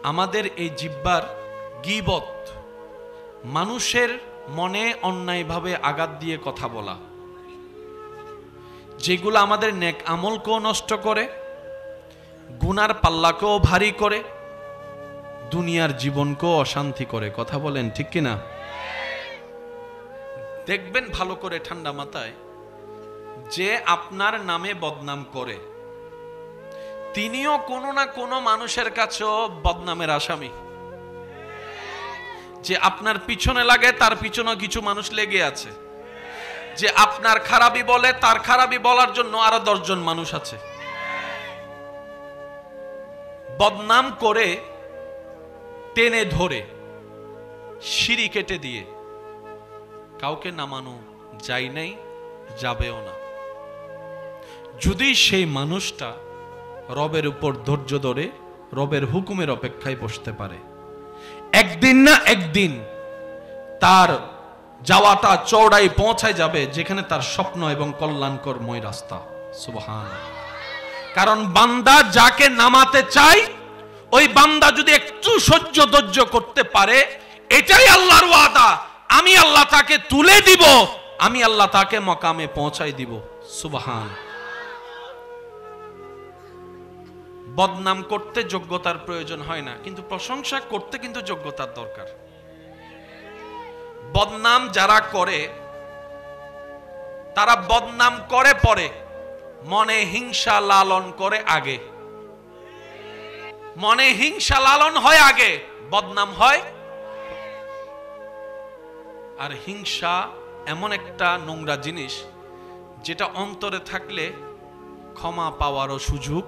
আমাদের এই জিহ্বার গীবত, মানুষের মনে অন্যায়ভাবে আঘাত দিয়ে কথা বলা, যেগুলো আমাদের নেক আমলকেও নষ্ট করে, গুনার পাল্লাকেও ভারী করে, দুনিয়ার জীবনকেও অশান্তি করে। কথা বলেন ঠিক কিনা? দেখবেন ভালো করে ঠান্ডা মাথায়, যে আপনার নামে বদনাম করে তিনিও কোনো না কোনো মানুষের কাছেও বদনামের আসামি। যে আপনার পিছনে লাগে তার পিছনে কিছু মানুষ লেগে আছে, যে আপনার খারাপই বলে তার খারাপই বলার জন্য আরো 10 জন মানুষ আছে। বদনাম করে টেনে ধরে সিঁড়ি কেটে দিয়ে কাউকে নামানো যায় নাই, যাবেও না, যদি সেই মানুষটা রবের উপর ধৈর্য ধরে রবের হুকুমের অপেক্ষায় বসতে পারে। একদিন না একদিন তার যাওয়াটা চওড়াই পৌঁছায় যাবে যেখানে তার স্বপ্ন এবং কল্যাণকরময় রাস্তা। সুবহানাল্লাহ। কারণ বান্দা যাকে নামাতে চায়, ওই বান্দা যদি একটু সহ্য ধৈর্য করতে পারে, এটাই আল্লাহর ওয়াদা, আমি আল্লাহ তাকে তুলে দিব, আমি আল্লাহ তাকে মকামে পৌঁছাই দিব। সুবহানাল্লাহ। বদনাম করতে যোগ্যতার প্রয়োজন হয় না, কিন্তু প্রশংসা করতে কিন্তু যোগ্যতার দরকার। বদনাম যারা করে তারা বদনাম করে পরে, মনে হিংসা লালন করে আগে। মনে হিংসা লালন হয় আগে, বদনাম হয়। আর হিংসা এমন একটা নোংরা জিনিস যেটা অন্তরে থাকলে ক্ষমা পাওয়ারও সুযোগ।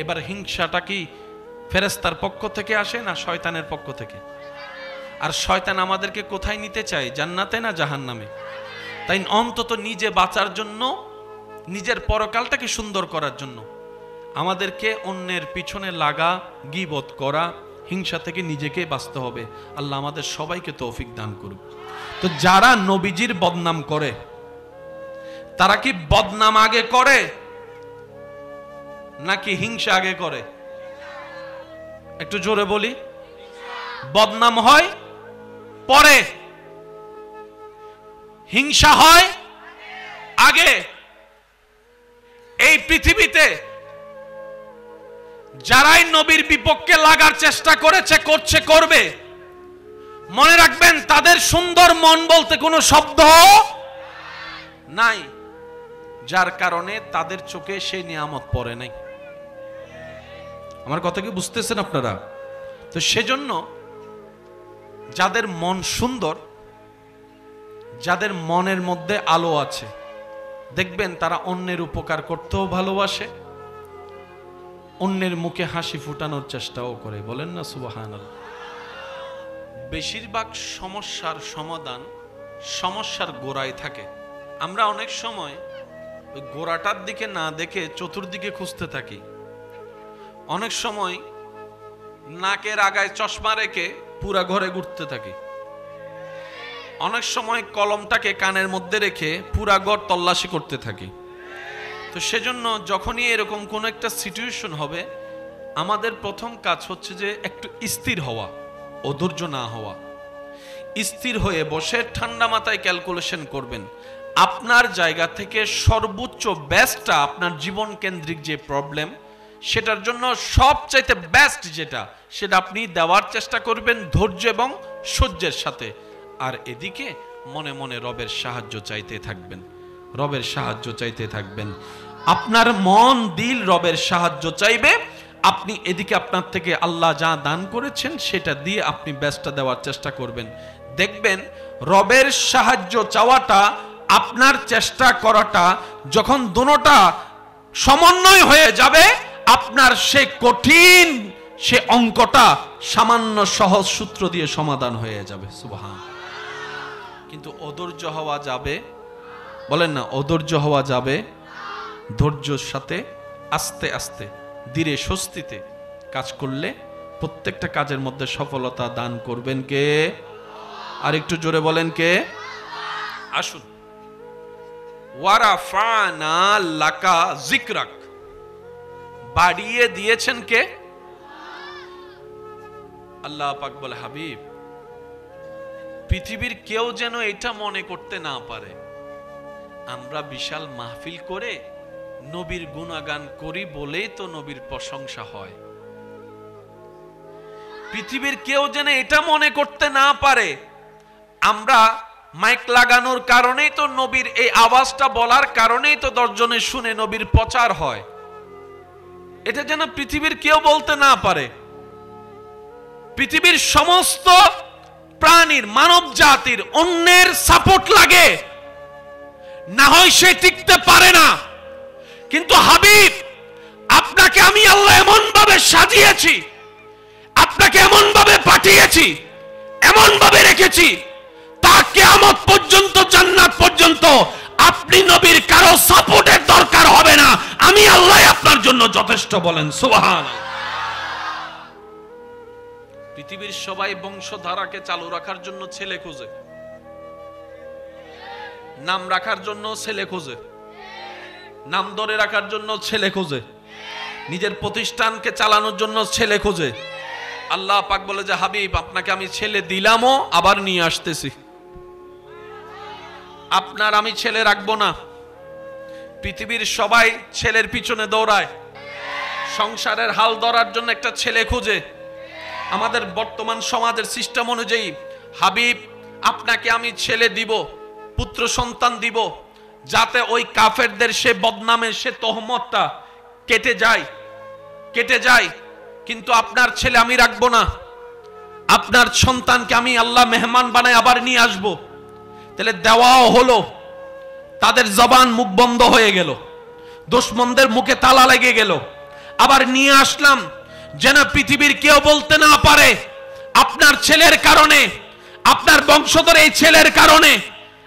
এবার হিংসাটা কি ফেরেশতার পক্ষ থেকে আসে না শয়তানের পক্ষ থেকে? আর শয়তান আমাদেরকে কোথায় নিতে চায়? জান্নাতে না জাহান্নামে? তাই অন্তত নিজে বাঁচার জন্য, নিজের পরকালটাকে সুন্দর করার জন্য আমাদেরকে অন্যের পিছনে লাগা, গীবত করা, হিংসা থেকে নিজেকে বাঁচতে হবে। আল্লাহ আমাদের সবাইকে তৌফিক দান করুক। তো যারা নবীজির বদনাম করে, তারা কি বদনাম আগে করে নাকি হিংসা আগে করে? একটু জোরে বলি। বদনাম হয় পরে, হিংসা হয় আগে। এই পৃথিবীতে যারাই নবীর বিপক্ষে লাগার চেষ্টা করেছে, করছে, করবে, মনে রাখবেন তাদের সুন্দর মন বলতে কোনো শব্দ নাই, যার কারণে তাদের চোখে সেই নিয়ামত পড়ে নাই। আমার কথা কি বুঝতেছেন আপনারা? তো সেজন্য যাদের মন সুন্দর, যাদের মনের মধ্যে আলো আছে, দেখবেন তারা অন্যের উপকার করতেও ভালোবাসে, অন্যের মুখে হাসি ফুটানোর চেষ্টাও করে। বলেন না সুবহানাল্লাহ। বেশিরভাগ সমস্যার সমাধান সমস্যার গোড়ায় থাকে। আমরা অনেক সময় ওই গোড়াটার দিকে না দেখে চতুর্দিকে খুঁজতে থাকি। অনেক সময় নাকের আগায় চশমা রেখে পুরা ঘরে ঘুরতে থাকি। অনেক সময় কলমটাকে কানের মধ্যে রেখে পুরা ঘর তল্লাশি করতে থাকি। তো সেজন্য যখনই এরকম কোন একটা সিচুয়েশন হবে, আমাদের প্রথম কাজ হচ্ছে যে একটু স্থির হওয়া, অধৈর্য না হওয়া। স্থির হয়ে বসে ঠান্ডা মাথায় ক্যালকুলেশন করবেন, আপনার জায়গা থেকে সর্বোচ্চ বেস্টটা, আপনার জীবন কেন্দ্রিক যে প্রবলেম, সেটার জন্য সবচাইতে বেস্ট যেটা, সেটা আপনি দেওয়ার চেষ্টা করবেন ধৈর্য এবং সহ্যের সাথে। আর এদিকে মনে মনে রবের সাহায্য চাইতে থাকবেন, রবের সাহায্য চাইতে থাকবেন। আপনার মন দিল রবের সাহায্য চাইবে, আপনি এদিকে আপনার থেকে আল্লাহ যা দান করেছেন সেটা দিয়ে আপনি বেস্টটা দেওয়ার চেষ্টা করবেন। দেখবেন রবের সাহায্য চাওয়াটা, আপনার চেষ্টা করাটা যখন দুটোটা সমন্বয় হয়ে যাবে, আপনার সে কঠিন সে অঙ্কটা সামান্য সহজ সূত্র দিয়ে সমাধান হয়ে যাবে। সুবহান। কিন্তু অধৈর্য হওয়া যাবে, বলেন না, অধৈর্য হওয়া যাবে। ধৈর্যের সাথে আস্তে আস্তে ধীরে স্বস্তিতে কাজ করলে প্রত্যেকটা কাজের মধ্যে সফলতা দান করবেন কে? আর একটু জোরে বলেন কে? আসুন। ওয়ারাফানা লাকা যিকরাক, বাড়িয়ে দিয়েছেন কে? আল্লাহ পাক বলে, হাবিব, পৃথিবীর কেউ যেন এটা মনে করতে না পারে আমরা বিশাল মাহফিল করে নবীর গুণগান করি বলেই তো নবীর প্রশংসা হয়। পৃথিবীর কেউ যেন এটা মনে করতে না পারে আমরা মাইক লাগানোর কারণেই তো নবীর এই আওয়াজটা বলার কারণেই তো 10 জনে শুনে নবীর প্রচার হয়। এটা যেন পৃথিবীর কেউ বলতে না পারে। পৃথিবীর সমস্ত প্রাণীর, মানব জাতির অন্যের সাপোর্ট লাগে, না হয় সে টিকতে পারে না। কিন্তু হাবিব, আপনাকে আমি আল্লাহ এমন ভাবে সাজিয়েছি, আপনাকে এমন ভাবে পাঠিয়েছি, এমন ভাবে রেখেছি, তা কিয়ামত পর্যন্ত, জান্নাত পর্যন্ত আপনি নবীর কারো সাপোর্টের দরকার হবে না। আমি আল্লাহ আপনার জন্য যথেষ্ট। বলেন সুবহানাল্লাহ। পৃথিবীর সবাই বংশধারাকে চালু রাখার জন্য ছেলে খোঁজে, নাম রাখার জন্য ছেলে খোঁজে, নাম ধরে রাখার জন্য ছেলে খোঁজে, নিজের প্রতিষ্ঠানকে চালানোর জন্য ছেলে খোঁজে। আল্লাহ পাক বলে যে, হাবিব, আপনাকে আমি ছেলে দিলামও, আবার নিয়ে আসতেছি। আপনার আমি ছেলে রাখবো না। পৃথিবীর সবাই ছেলের পিছনে দৌড়ায়, সংসারের হাল ধরার জন্য একটা ছেলে খোঁজে। আমাদের বর্তমান সমাজের সিস্টেম অনুযায়ী, হাবিব, আপনাকে আমি ছেলে দিব, পুত্র সন্তান দিব, যাতে ওই কাফেরদের সে বদনামের, সে তহমতটা কেটে যায়। কিন্তু আপনার ছেলে আমি রাখবো না, আপনার সন্তানকে আমি আল্লাহ মেহমান বানায় আবার নিয়ে আসব। তাহলে দেওয়াও হলো, তাদের জবান মুখ বন্ধ হয়ে গেল, দুশমনদের মুখে তালা লেগে গেল। আবার নিয়ে আসলাম যেন পৃথিবীর কেউ বলতে না পারে আপনার ছেলের কারণে, আপনার বংশধর এই ছেলের কারণে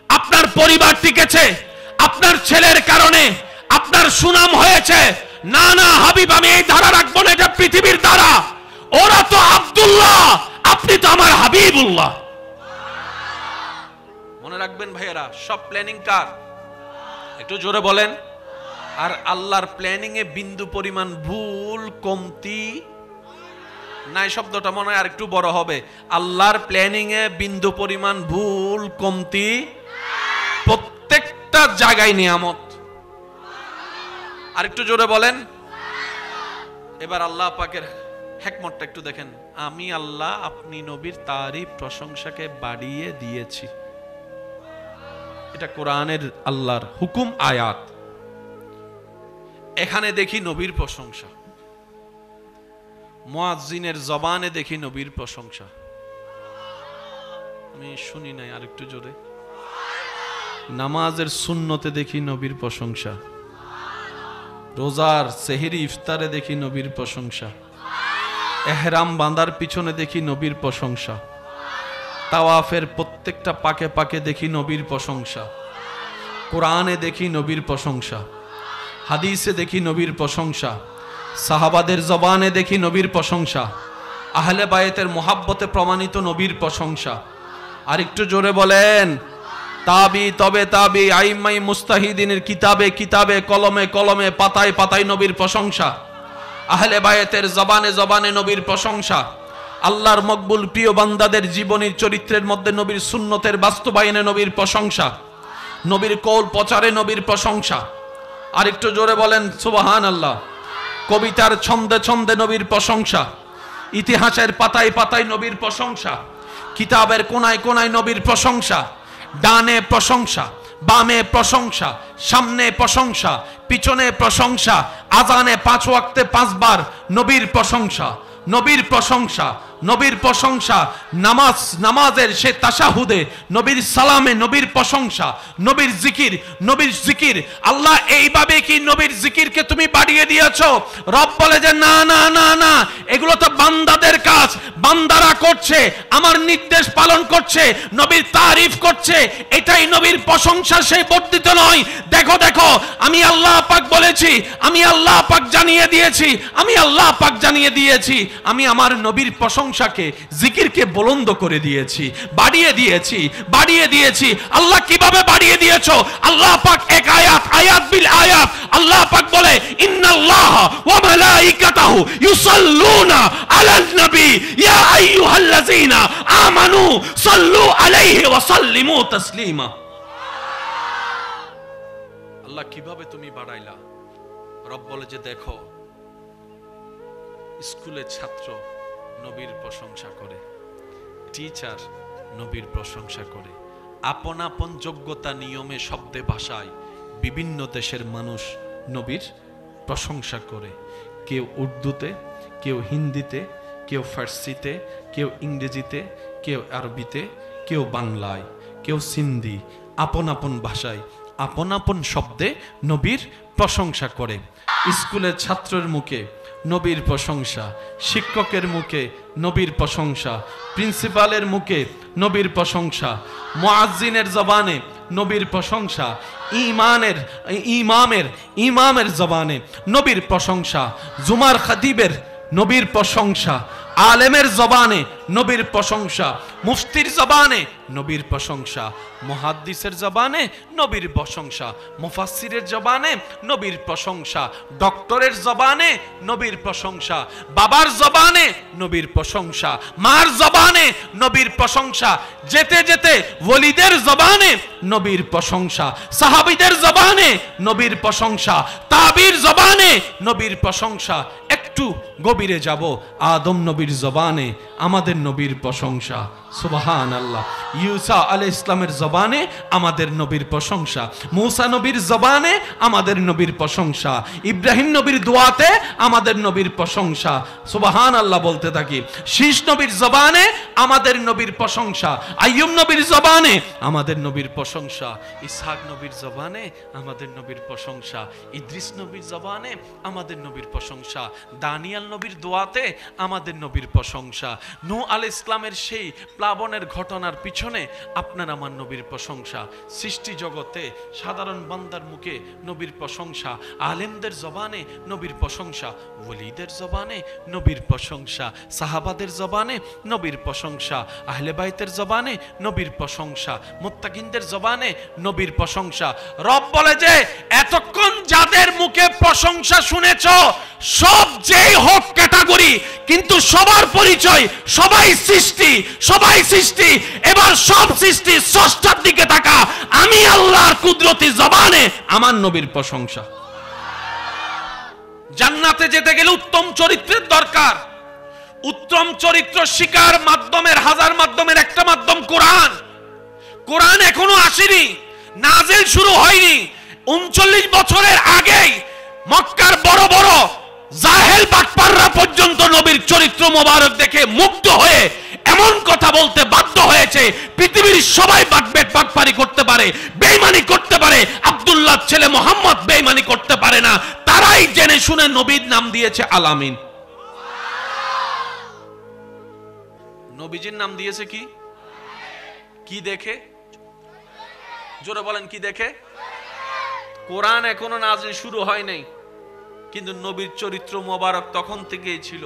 আপনার পরিবার টিকেছে, আপনার ছেলের কারণে আপনার সুনাম হয়েছে। না না হাবিব, আমি এই ধারা রাখবো না, এটা পৃথিবীর ধারা। ওরা তো আব্দুল্লাহ, আপনি তো আমার হাবিবুল্লাহ। মনে রাখবেন ভাইয়েরা, সব প্ল্যানিং কার? একটু জোরে বলেন। আর আল্লাহর প্ল্যানিং এ বিন্দু পরিমাণ ভুল, কমতি নাই। শব্দটা মনে হয় আর একটু বড় হবে। আল্লাহর প্ল্যানিং এ বিন্দু পরিমাণ ভুল, কমতি, প্রত্যেকটা জায়গায় নিয়ামত। আর একটু জোরে বলেন। এবার আল্লাহ পাকের হিকমতটা একটু দেখেন। আমি আল্লাহ আপনি নবীর তারিফ, প্রশংসাকে বাড়িয়ে দিয়েছি। এটা কোরআনের আল্লাহর হুকুম, আয়াত। এখানে দেখি নবীর প্রশংসা, মুয়াজ্জিনের জবানে দেখি নবীর প্রশংসা। আমি শুনি নাই, আর একটু জোরে। নামাজের সুন্নতে দেখি নবীর প্রশংসা, রোজার সেহরি ইফতারে দেখি নবীর প্রশংসা, এহরাম বাঁধার পিছনে দেখি নবীর প্রশংসা, তাওয়াফের প্রত্যেকটা পাকে পাকে দেখি নবীর প্রশংসা, কোরআনে দেখি নবীর প্রশংসা, হাদিসে দেখি নবীর প্রশংসা, সাহাবাদের জবানে দেখি নবীর প্রশংসা, আহলে বায়েতের মুহাব্বতে প্রমাণিত নবীর প্রশংসা। আর একটু জোরে বলেন। তাবি, তবে তাবি, আইম্মাই মুস্তাহিদিনের কিতাবে কিতাবে, কলমে কলমে, পাতায় পাতায় নবীর প্রশংসা। আহলে বায়েতের জবানে জবানে নবীর প্রশংসা। আল্লাহর মকবুল প্রিয় বান্দাদের জীবনীর চরিত্রের মধ্যে নবীর সুন্নতের বাস্তবায়নে নবীর প্রশংসা, নবীর কৌল প্রচারে নবীর প্রশংসা। আর একটু জোরে বলেন সুবহানাল্লাহ। কবিতার ছন্দে ছন্দে নবীর প্রশংসা, ইতিহাসের পাতায় পাতায় নবীর প্রশংসা, কিতাবের কোনায় কোনায় নবীর প্রশংসা। ডানে প্রশংসা, বামে প্রশংসা, সামনে প্রশংসা, পিছনে প্রশংসা, আজানে 5 ওয়াক্তে 5 বার নবীর প্রশংসা, নবীর প্রশংসা, নবীর প্রশংসা। নামাজের সে তাশাহুদে নবীর সালামে নবীর প্রশংসা, নবীর জিকির, নবীর জিকির। আল্লাহ এইভাবে কি নবীর জিকিরকে তুমি বাড়িয়ে দিয়েছো? রব বলে যে না না না না, এগুলো তো বান্দাদের কাজ, বান্দারা করছে, আমার নির্দেশ পালন করছে, নবীর তারিফ করছে, এটাই নবীর প্রশংসা, সেই বর্ধিত নয়। দেখো দেখো, আমি আল্লাহ পাক বলেছি, আমি আল্লাহ পাক জানিয়ে দিয়েছি, আমি আল্লাহ পাক জানিয়ে দিয়েছি, আমি আমার নবীর প্রশংসাকে, জিকিরকে বুলন্দ করে দিয়েছি, বাড়িয়ে দিয়েছি, বাড়িয়ে দিয়েছি। আল্লাহ কিভাবে বাড়িয়ে দিয়েছো? আল্লাহ পাক এক আয়াত, আয়াত বিল আয়াত, আল্লাহ পাক বলে ইন্নাল্লাহ ওয়া মালাইকাতাহু ইউসাল্লুনা আলান নবী ইয়া আইয়ুহা আল্লাযীনা আমানু সাল্লু আলাইহি ওয়া সাল্লিমু তাসলিমা। আল্লাহ কিভাবে তুমি বাড়াইলা? রব বলে যে দেখো, স্কুলের ছাত্র নবীর প্রশংসা করে, টিচার নবীর প্রশংসা করে, আপন আপন যোগ্যতা নিয়মে শব্দে ভাষায় বিভিন্ন দেশের মানুষ নবীর প্রশংসা করে। কেউ উর্দুতে, কেউ হিন্দিতে, কেউ ফার্সিতে, কেউ ইংরেজিতে, কেউ আরবিতে, কেউ বাংলায়, কেউ সিন্ধি, আপন আপন ভাষায় আপন আপন শব্দে নবীর প্রশংসা করে। স্কুলের ছাত্রের মুখে নবীর প্রশংসা, শিক্ষকের মুখে নবীর প্রশংসা, প্রিন্সিপালের মুখে নবীর প্রশংসা, মুয়াজ্জিনের জবানে নবীর প্রশংসা, ইমামের জবানে নবীর প্রশংসা, জুমার খতিবের নবীর প্রশংসা, আলেমের জবানে নবীর প্রশংসা, মুফতির জবানে নবীর প্রশংসা, মুহাদ্দিসের জবানে নবীর প্রশংসা, মুফাসসিরের জবানে নবীর প্রশংসা, ডক্টরের জবানে নবীর প্রশংসা, বাবার জবানে নবীর প্রশংসা, মার জবানে নবীর প্রশংসা, যেতে যেতে ওলিদের জবানে নবীর প্রশংসা, সাহাবীদের জবানে নবীর প্রশংসা, তাবির জবানে নবীর প্রশংসা। একটু গভীরে যাব, আদম নবীর জবানে আমাদের নবীর প্রশংসা, সুবহানাল্লাহ। ঈসা আলাইহিস সালামের জবানে আমাদের নবীর প্রশংসা, মূসা নবীর জবানে আমাদের নবীর প্রশংসা, ইব্রাহিম নবীর দোয়াতে আমাদের নবীর প্রশংসা, সুবহানাল্লাহ বলতে থাকি। শীষ নবীর জবানে আমাদের নবীর প্রশংসা, আইয়ুব নবীর জবানে আমাদের নবীর প্রশংসা, ইসহাক নবীর জবানে আমাদের নবীর প্রশংসা, ইদ্রিস নবীর জবানে আমাদের নবীর প্রশংসা, দানিয়াল নবীর দোয়াতে আমাদের নবীর প্রশংসা, নূহ আলাইহিস সালামের সেই প্লাবনের ঘটনার পিছনে আপনার আমার নবীর প্রশংসা, সৃষ্টি জগতে সাধারণ বান্দার মুখে নবীর প্রশংসা, আলেমদের জবানে নবীর প্রশংসা, ওলিদের জবানে নবীর প্রশংসা, সাহাবাদের জবানে নবীর প্রশংসা, আহলে বাইতের জবানে নবীর প্রশংসা, মুত্তাকিনদের জবানে নবীর প্রশংসা। রব বলে যে এতক্ষণ যাদের মুখে প্রশংসা শুনেছ সব যেই হোক ক্যাটাগরি, কিন্তু সবার পরিচয় সবাই সৃষ্টি, সবাই সৃষ্টি। এবার সব সৃষ্টি স্রষ্টার দিকে তাকা, আমি আল্লাহর কুদরতি জবানে আমার নবীর প্রশংসা। জান্নাতে যেতে গেলে উত্তম চরিত্রের দরকার। উত্তম চরিত্র শিকার মাধ্যমের হাজার মাধ্যমের একটা মাধ্যম কোরআন। কোরআন এখনো আসেনি, নাজিল শুরু হয়নি। 39 বছরের আগেই মক্কার বড় বড় জাহেল বাটপাররা পর্যন্ত নবীর চরিত্র মোবারক দেখে মুগ্ধ হয়ে এমন কথা বলতে বাধ্য হয়েছে, পৃথিবীর সবাই বাটপারি করতে পারে, বেঈমানি করতে পারে, আব্দুল্লাহ ছেলে মোহাম্মদ বেঈমানি করতে পারে না। তারাই জেনে শুনে নবীর নাম দিয়েছে আলামিন। নবীজির নাম দিয়েছে কি? কি দেখে? জোরে বলেন, কি দেখে? কোরআন এখনো নাজিল শুরু হয় নাই, কিন্তু নবীর চরিত্র মোবারক তখন থেকেই ছিল।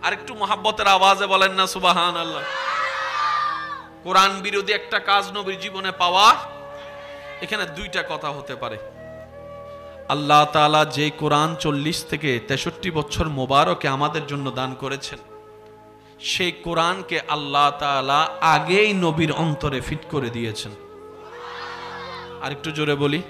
আর একটু মহাব্বতের আওয়াজে বলেন না সুবহানাল্লাহ। কোরআন বিরোধী একটা কাজ নবীর জীবনে পাওয়া, এখানে দুইটা কথা হতে পারে। আল্লাহ তাআলা যে কোরআন 40 থেকে 63 বছর মোবারকে আমাদের জন্য দান করেছেন, সেই কোরআনকে আল্লাহ তাআলা আগেই নবীর অন্তরে ফিট করে দিয়েছেন। আর একটু জোরে বলি,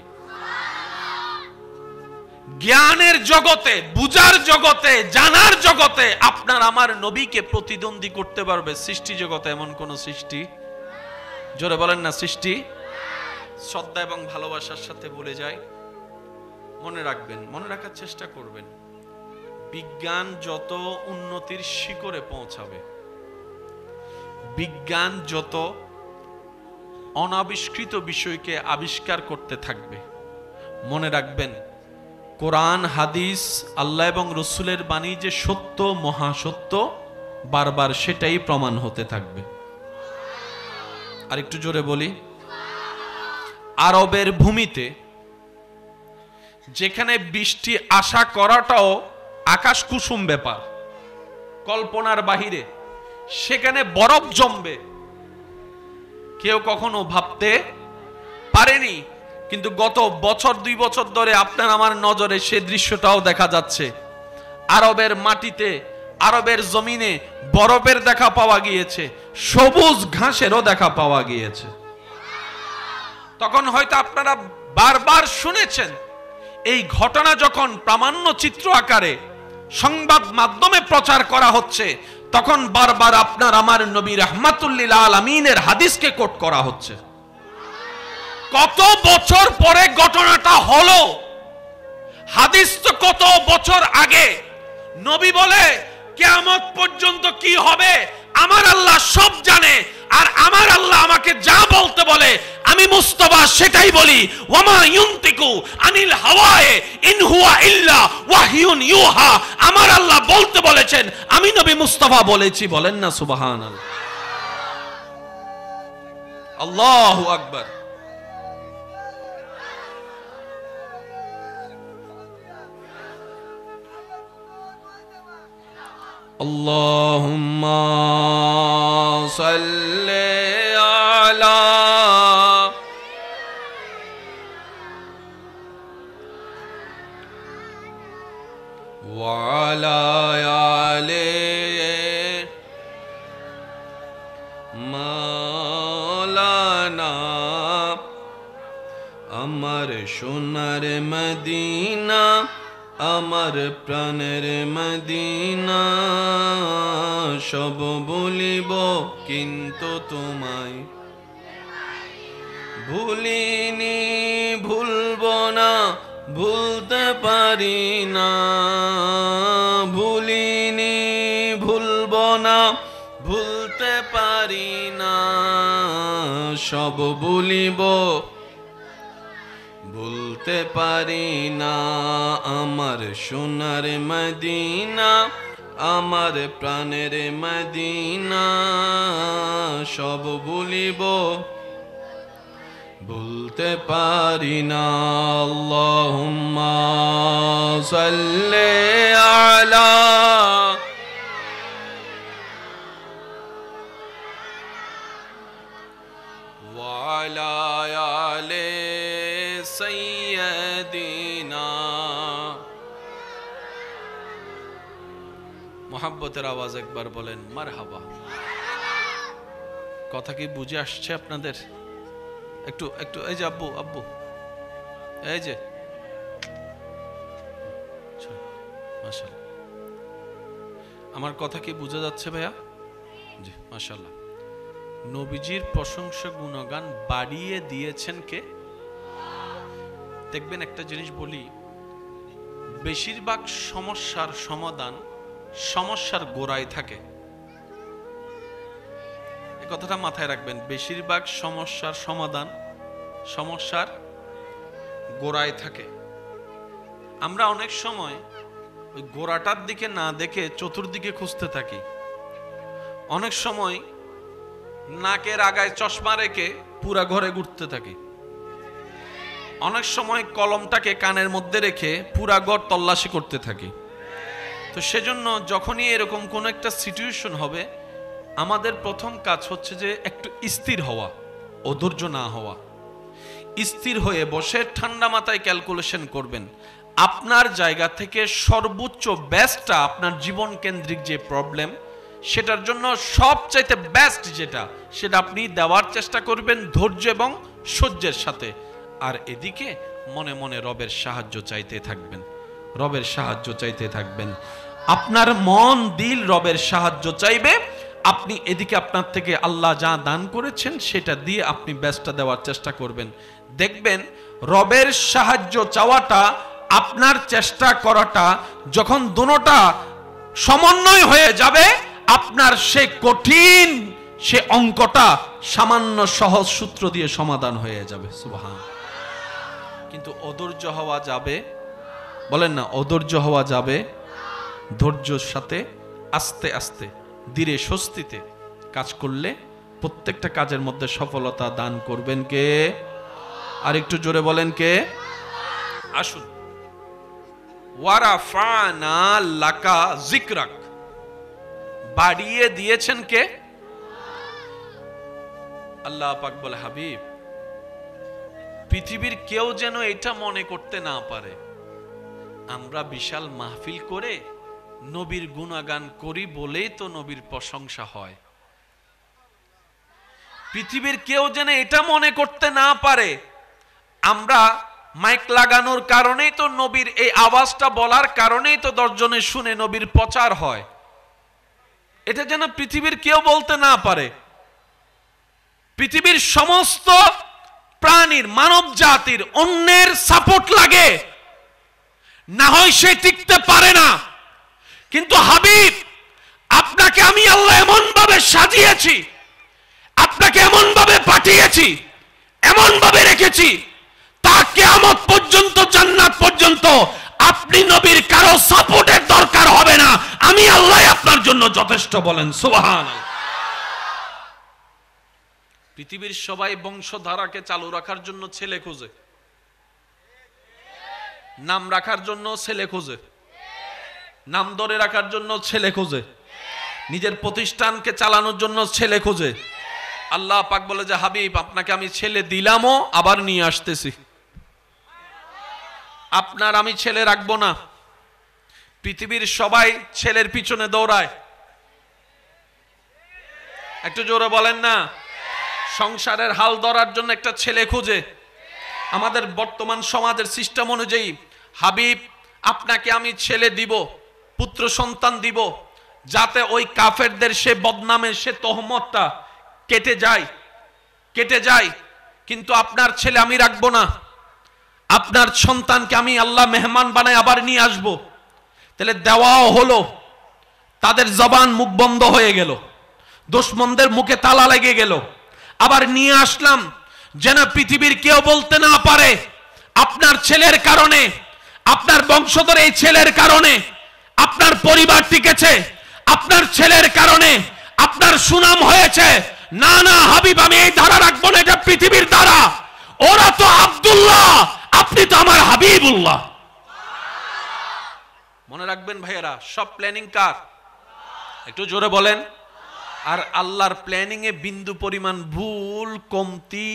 জ্ঞানের জগতে, বুঝার জগতে, জানার জগতে আপনার আমার নবীকে প্রতিদ্বন্দ্বী করতে পারবে সৃষ্টি জগতে এমন কোন সৃষ্টি? জোরে বলেন না সৃষ্টি। শ্রদ্ধা এবং ভালোবাসার সাথে বলে যায়, মনে রাখবেন, মনে রাখার চেষ্টা করবেন, বিজ্ঞান যত উন্নতির শিখরে পৌঁছাবে, বিজ্ঞান যত অনাবিষ্কৃত বিষয়কে আবিষ্কার করতে থাকবে, মনে রাখবেন কোরআন হাদিস আল্লাহ এবং রসুলের বাণী যে সত্য, মহাসত্য, বারবার সেটাই প্রমাণ হতে থাকবে। আর একটু জোরে বলি, আরবের ভূমিতে যেখানে বৃষ্টি আশা করাটাও আকাশ কুসুম ব্যাপার, কল্পনার বাহিরে, সেখানে বরফ জমবে কেউ কখনো ভাবতে পারেনি। কিন্তু গত বছর 2 বছর ধরে আপনার আমার নজরে সে দৃশ্যটাও দেখা যাচ্ছে। আরবের মাটিতে, আরবের জমিনে বরফের দেখা পাওয়া গিয়েছে, সবুজ ঘাসেরও দেখা পাওয়া গিয়েছে। তখন হয়তো আপনারা বারবার শুনেছেন, এই ঘটনা যখন প্রামাণ্য চিত্র আকারে সংবাদ মাধ্যমে প্রচার করা হচ্ছে, তখন বারবার আপনার আমার নবী রাহমাতুল লিল আলামিনের হাদিসকে কোট করা হচ্ছে। কত বছর পরে ঘটনাটা হলো, হাদিস তো কত বছর আগে। নবী বলে কিয়ামত পর্যন্ত কি হবে আমার আল্লাহ সব জানে, আর আমার আল্লাহ আমাকে যা বলতে বলে আমি মুস্তাফা সেটাই বলি। ওয়ামা ইউনতিকু আনিল হাওয়ায়ে ইন হুয়া ইল্লা ওয়াহিয়ুন ইউহা। আমার আল্লাহ বলতে বলেছেন, আমি নবী মুস্তাফা বলেছি। বলেন না সুবহানাল্লাহ। আল্লাহু আকবার। আল্লাহুম্মা সাল্লি আলা ওয়া আলা আলি মাওলানা। আমার সোনার মদিনা, আমার প্রাণের মদিনা, সব বলিব কিন্তু তোমায় ভুলিনি, ভুলব না, ভুলতে পারি না, ভুলিনি, ভুলব না, ভুলতে পারি না, সব বলিব ভুলতে পারি না। আমার সোনার মদিনা, আমার প্রাণের মদিনা, সব বলিব ভুলতে পারি না। আল্লাহুম্মা সাল্লি আলা ওয়া আলা আলি সাইয়্যিদিনা। মোহাব্বতের আওয়াজ একবার বলেন মারহাবা। কথা কি বুঝে আসছে আপনাদের? একটু একটু এই যে আব্বু, আব্বু এই যে মাশাআল্লাহ, আমার কথা কি বুঝা যাচ্ছে ভাইয়া? জি মাশাআল্লাহ। নবীজির প্রশংসা গুণগান বাড়িয়ে দিয়েছেন কে? দেখবেন একটা জিনিস বলি, বেশিরভাগ সমস্যার সমাধান সমস্যার গোড়ায় থাকে। এই কথাটা মাথায় রাখবেন, বেশিরভাগ সমস্যার সমাধান সমস্যার গোড়ায় থাকে। আমরা অনেক সময় ওই গোড়াটার দিকে না দেখে চতুর্দিকে খুঁজতে থাকি। অনেক সময় নাকের আগায় চশমা রেখে পুরা ঘরে ঘুরতে থাকি। অনেক সময় কলমটাকে কানের মধ্যে রেখে পুরা ঘর তল্লাশি করতে থাকি। তো সেজন্য যখনই এরকম কোন একটা সিচুয়েশন হবে, আমাদের প্রথম কাজ হচ্ছে যে একটু স্থির হওয়া, অধৈর্য না হওয়া। স্থির হয়ে বসে ঠান্ডা মাথায় ক্যালকুলেশন করবেন আপনার জায়গা থেকে সর্বোচ্চ বেস্টটা, আপনার জীবন কেন্দ্রিক যে প্রবলেম সেটার জন্য সবচাইতে বেস্ট যেটা, সেটা আপনি দেওয়ার চেষ্টা করবেন ধৈর্য এবং সহ্যের সাথে। আর এদিকে মনে মনে রবের সাহায্য চাইতে থাকবেন, রবের সাহায্য চাইতে থাকবেন। আপনার মন দিল রবের সাহায্য চাইবে, আপনি এদিকে আপনার থেকে আল্লাহ যা দান করেছেন সেটা দিয়ে আপনি বেস্টটা দেওয়ার চেষ্টা করবেন। দেখবেন রবের সাহায্য চাওয়াটা, আপনার চেষ্টা করাটা যখন দুটোটা সমন্বয় হয়ে যাবে, আপনার সে কঠিন সে অঙ্কটা সামান্য সহজ সূত্র দিয়ে সমাধান হয়ে যাবে। সুবহান। কিন্তু অধৈর্য হওয়া যাবে, বলেন না অধৈর্য হওয়া যাবে। ধৈর্যের সাথে আস্তে আস্তে ধীরে স্বস্তিতে কাজ করলে প্রত্যেকটা কাজের মধ্যে সফলতা দান করবেন কে? আর একটু জোরে বলেন কে? আসুন। ওয়ারাফানা লাকা যিকরাক, বাড়িয়ে দিয়েছেন কে? আল্লাহ পাক বলে, হাবিব পৃথিবীর কেউ যেন এটা মনে করতে না পারে আমরা বিশাল মাহফিল করে নবীর গুণগান করি বলেই তো নবীর প্রশংসা হয়। পৃথিবীর কেউ যেন এটা মনে করতে না পারে আমরা মাইক লাগানোর কারণেই তো নবীর এই আওয়াজটা বলার কারণেই তো 10 জনে শুনে নবীর প্রচার হয়, এটা যেন পৃথিবীর কেউ বলতে না পারে। পৃথিবীর সমস্ত প্রাণীর, মানব জাতির অন্যের সাপোর্ট লাগে, না হয় সে টিকতে পারে না। কিন্তু হাবিব, আপনাকে আমি আল্লাহ এমন ভাবে সাজিয়েছি, আপনাকে এমন ভাবে পাঠিয়েছি, এমন ভাবে রেখেছি, তা কিয়ামত পর্যন্ত, জান্নাত পর্যন্ত আপনি নবীর কারো সাপোর্টের দরকার হবে না, আমি আল্লাহ আপনার জন্য যথেষ্ট। বলেন সুবহানাল্লাহ। পৃথিবীর সবাই বংশধারাকে চালু রাখার জন্য ছেলে খোঁজে, নাম রাখার জন্য ছেলে খোঁজে, নাম ধরে রাখার জন্য ছেলে খোঁজে, নিজের প্রতিষ্ঠানকে চালানোর জন্য ছেলে খোঁজে। আল্লাহ পাক বলে যে হাবিব, আপনাকে আমি ছেলে দিলামও, আবার নিয়ে আসতেছি। আপনার আমি ছেলে রাখবো না। পৃথিবীর সবাই ছেলের পিছনে দৌড়ায়, একটু জোরে বলেন না। সংসারের হাল ধরার জন্য একটা ছেলে খুঁজে। আমাদের বর্তমান সমাজের সিস্টেম অনুযায়ী হাবিব, আপনাকে আমি ছেলে দিব, পুত্র সন্তান দিব, যাতে ওই কাফেরদের সে বদনামের, সে তহমতটা কেটে যায়। কিন্তু আপনার ছেলে আমি রাখবো না, আপনার সন্তানকে আমি আল্লাহ মেহমান বানায় আবার নিয়ে আসবো। তাহলে দেওয়াও হলো, তাদের জবান মুখ বন্ধ হয়ে গেল, দুশমনদের মুখে তালা লেগে গেল। আবার নিয়ে আসলাম যেন পৃথিবীর কেউ বলতে না পারে আপনার ছেলের কারণে, আপনার বংশধর এই ছেলের কারণে আপনার পরিবার টিকেছে, আপনার ছেলের কারণে আপনার সুনাম হয়েছে। না না হাবিব, আমি এই ধারা রাখবো না, এটা পৃথিবীর ধারা। ওরা তো আব্দুল্লাহ, আপনি তো আমার হাবিবুল্লাহ। মনে রাখবেন ভাইয়েরা, সব প্ল্যানিং কার? একটু জোরে বলেন। আর আল্লাহর প্ল্যানিং এ বিন্দু পরিমাণ ভুল, কমতি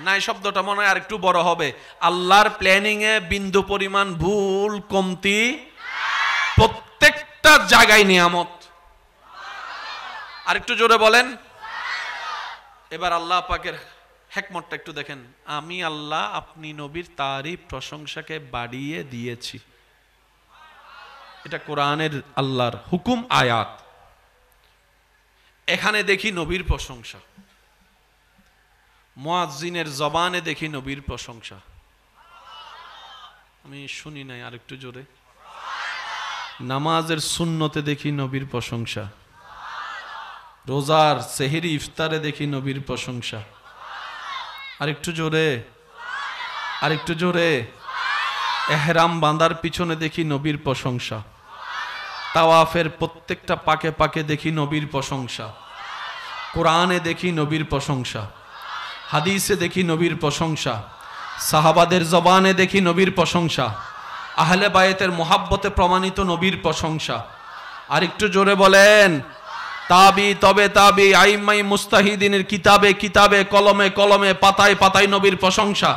নাই। শব্দটা মনে হয় আর একটু বড় হবে। আল্লাহর প্ল্যানিং এ বিন্দু পরিমাণ ভুল, কমতি, প্রত্যেকটা জায়গায় নিয়ামত। আর একটু জোরে বলেন। এবার আল্লাহ পাকের হিকমতটা একটু দেখেন। আমি আল্লাহ আপনি নবীর তারিফ, প্রশংসাকে বাড়িয়ে দিয়েছি। এটা কোরআনের আল্লাহর হুকুম, আয়াত। এখানে দেখি নবীর প্রশংসা, মুয়াজ্জিনের জবানে দেখি নবীর প্রশংসা। আমি শুনি নাই, আর একটু জোরে। নামাজের সুন্নতে দেখি নবীর প্রশংসা, রোজার সেহরি ইফতারে দেখি নবীর প্রশংসা। আর একটু জোরে, আর একটু জোরে। এহরাম বাঁধার পিছনে দেখি নবীর প্রশংসা, তাওয়াফের প্রত্যেকটা পাকে পাকে দেখি নবীর প্রশংসা, কোরআনে দেখি নবীর প্রশংসা, হাদিসে দেখি নবীর প্রশংসা, সাহাবাদের জবানে দেখি নবীর প্রশংসা, আহলে বায়েতের মুহাব্বতে প্রমাণিত নবীর প্রশংসা। আর একটু জোরে বলেন। তাবি, তবে তাবি, আইম্মাই মুস্তাহিদিনের কিতাবে কিতাবে, কলমে কলমে, পাতায় পাতায় নবীর প্রশংসা।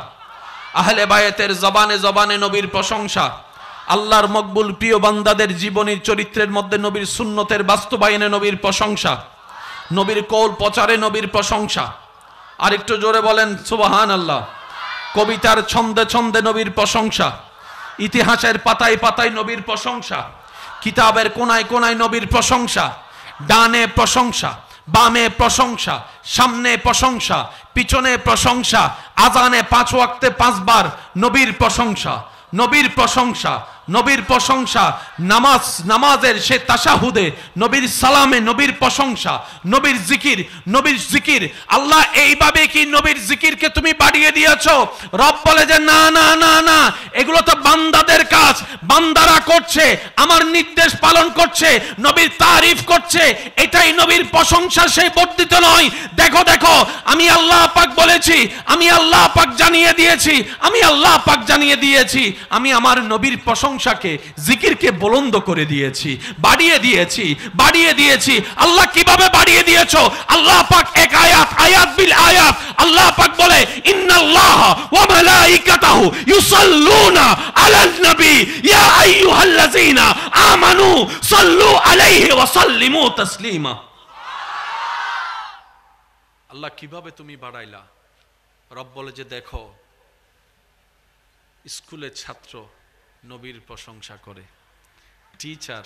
আহলে বায়েতের জবানে জবানে নবীর প্রশংসা। আল্লাহর মকবুল প্রিয় বান্দাদের জীবনীর চরিত্রের মধ্যে নবীর সুন্নতের বাস্তবায়নে নবীর প্রশংসা, নবীর কৌল প্রচারে নবীর প্রশংসা। আর একটু জোরে বলেন সুবহানাল্লাহ। কবিতার ছন্দে ছন্দে নবীর প্রশংসা, ইতিহাসের পাতায় পাতায় নবীর প্রশংসা, কিতাবের কোনায় কোনায় নবীর প্রশংসা। ডানে প্রশংসা, বামে প্রশংসা, সামনে প্রশংসা, পিছনে প্রশংসা, আজানে 5 ওয়াক্তে 5 বার নবীর প্রশংসা, নবীর প্রশংসা, নবীর প্রশংসা। নামাজের সে তাশাহুদে নবীর সালামে নবীর প্রশংসা, নবীর জিকির, নবীর জিকির। আল্লাহ এইভাবে কি নবীর জিকিরকে তুমি বাড়িয়ে দিয়েছো? রব বলে যে না না না না, এগুলো তো বান্দাদের কাজ, বান্দারা করছে, আমার নির্দেশ পালন করছে, নবীর তারিফ করছে, এটাই নবীর প্রশংসা, সেই বর্ধিত নয়। দেখো দেখো, আমি আল্লাহ পাক বলেছি, আমি আল্লাহ পাক জানিয়ে দিয়েছি, আমি আল্লাহ পাক জানিয়ে দিয়েছি, আমি আমার নবীর প্রশংসা প্রশংসাকে, জিকিরকে বুলন্দ করে দিয়েছি, বাড়িয়ে দিয়েছি। আল্লাহ কিভাবে বাড়িয়ে দিয়েছো? আল্লাহ পাক এক আয়াত বিল আয়াত আল্লাহ পাক বলে, ইন্নাল্লাহ ওয়া মালাইকাতাহু ইউসাল্লুনা আলান নবী ইয়া আইয়ুহাল্লাযীনা আমানু সাল্লু আলাইহি ওয়া সাল্লিমু তাসলিমা। আল্লাহ কিভাবে তুমি বাড়াইলা? রব বলে যে দেখো, স্কুলের ছাত্র নবীর প্রশংসা করে, টিচার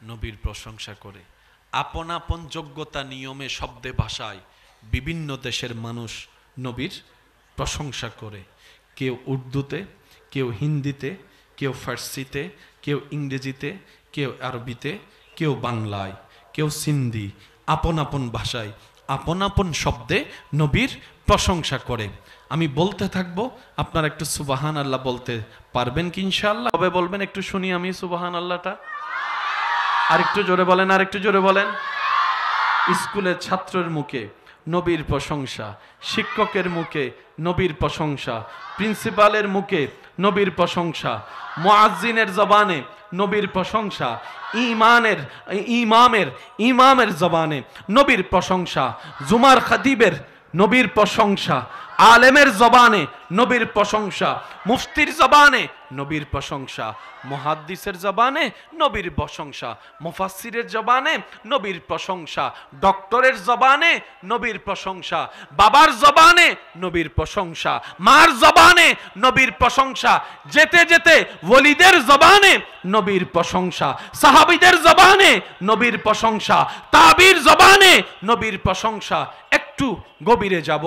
নবীর প্রশংসা করে, আপন আপন যোগ্যতা নিয়মে শব্দে ভাষায় বিভিন্ন দেশের মানুষ নবীর প্রশংসা করে। কেউ উর্দুতে, কেউ হিন্দিতে, কেউ ফার্সিতে, কেউ ইংরেজিতে, কেউ আরবিতে, কেউ বাংলায়, কেউ সিন্ধি, আপন আপন ভাষায় আপন আপন শব্দে নবীর প্রশংসা করে। আমি বলতে থাকবো, আপনারা একটু সুবহান আল্লাহ বলতে পারবেন কি ইনশাআল্লাহ? কবে বলবেন একটু শুনি আমি সুবহান আল্লাহটা? আর একটু জোরে বলেন, আর একটু জোরে বলেন। স্কুলের ছাত্রের মুখে নবীর প্রশংসা, শিক্ষকের মুখে নবীর প্রশংসা, প্রিন্সিপালের মুখে নবীর প্রশংসা, মুয়াজ্জিনের জবানে নবীর প্রশংসা, ইমামের জবানে নবীর প্রশংসা, জুমার খতিবের নবীর প্রশংসা, আলেমের জবানে নবীর প্রশংসা, মুফতির জবানে নবীর প্রশংসা, মুহাদ্দিসের জবানে নবীর প্রশংসা, মুফাসসিরের জবানে নবীর প্রশংসা, ডক্টরের জবানে নবীর প্রশংসা, বাবার জবানে নবীর প্রশংসা, মার জবানে নবীর প্রশংসা, যেতে যেতে ওলিদের জবানে নবীর প্রশংসা, সাহাবীদের জবানে নবীর প্রশংসা, তাবির জবানে নবীর প্রশংসা। একটু গভীরে যাব,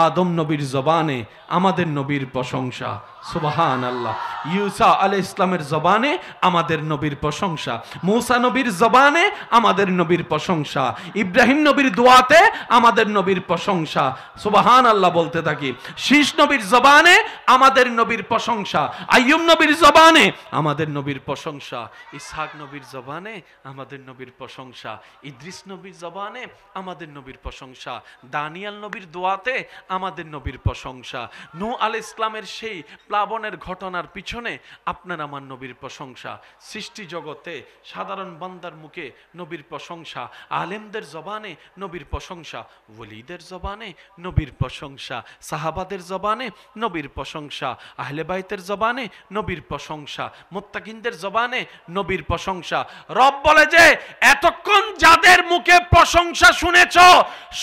আদম নবীর জবানে আমাদের নবীর প্রশংসা, সুবহানাল্লাহ। ঈসা আলাইহিস সালামের জবানে আমাদের নবীর প্রশংসা, মূসা নবীর জবানে আমাদের নবীর প্রশংসা, ইব্রাহিম নবীর দোয়াতে আমাদের নবীর প্রশংসা, সুবহানাল্লাহ বলতে থাকি। শীষ নবীর জবানে আমাদের নবীর প্রশংসা, আইয়ুব নবীর জবানে আমাদের নবীর প্রশংসা, ইসহাক নবীর জবানে আমাদের নবীর প্রশংসা, ইদ্রিস নবীর জবানে আমাদের নবীর প্রশংসা, দানিয়াল নবীর দোয়াতে আমাদের নবীর প্রশংসা, নূহ আলাইহিস সালামের সেই প্লাবনের ঘটনার পিছনে আপনার আমার নবীর প্রশংসা, সৃষ্টি জগতে সাধারণ বান্দার মুখে নবীর প্রশংসা, আলেমদের জবানে নবীর প্রশংসা, ওলিদের জবানে নবীর প্রশংসা, সাহাবাদের জবানে নবীর প্রশংসা, আহলে বাইতের জবানে নবীর প্রশংসা, মুত্তাকিনদের জবানে নবীর প্রশংসা। রব বলে যে এতক্ষণ যাদের মুখে প্রশংসা শুনেছ,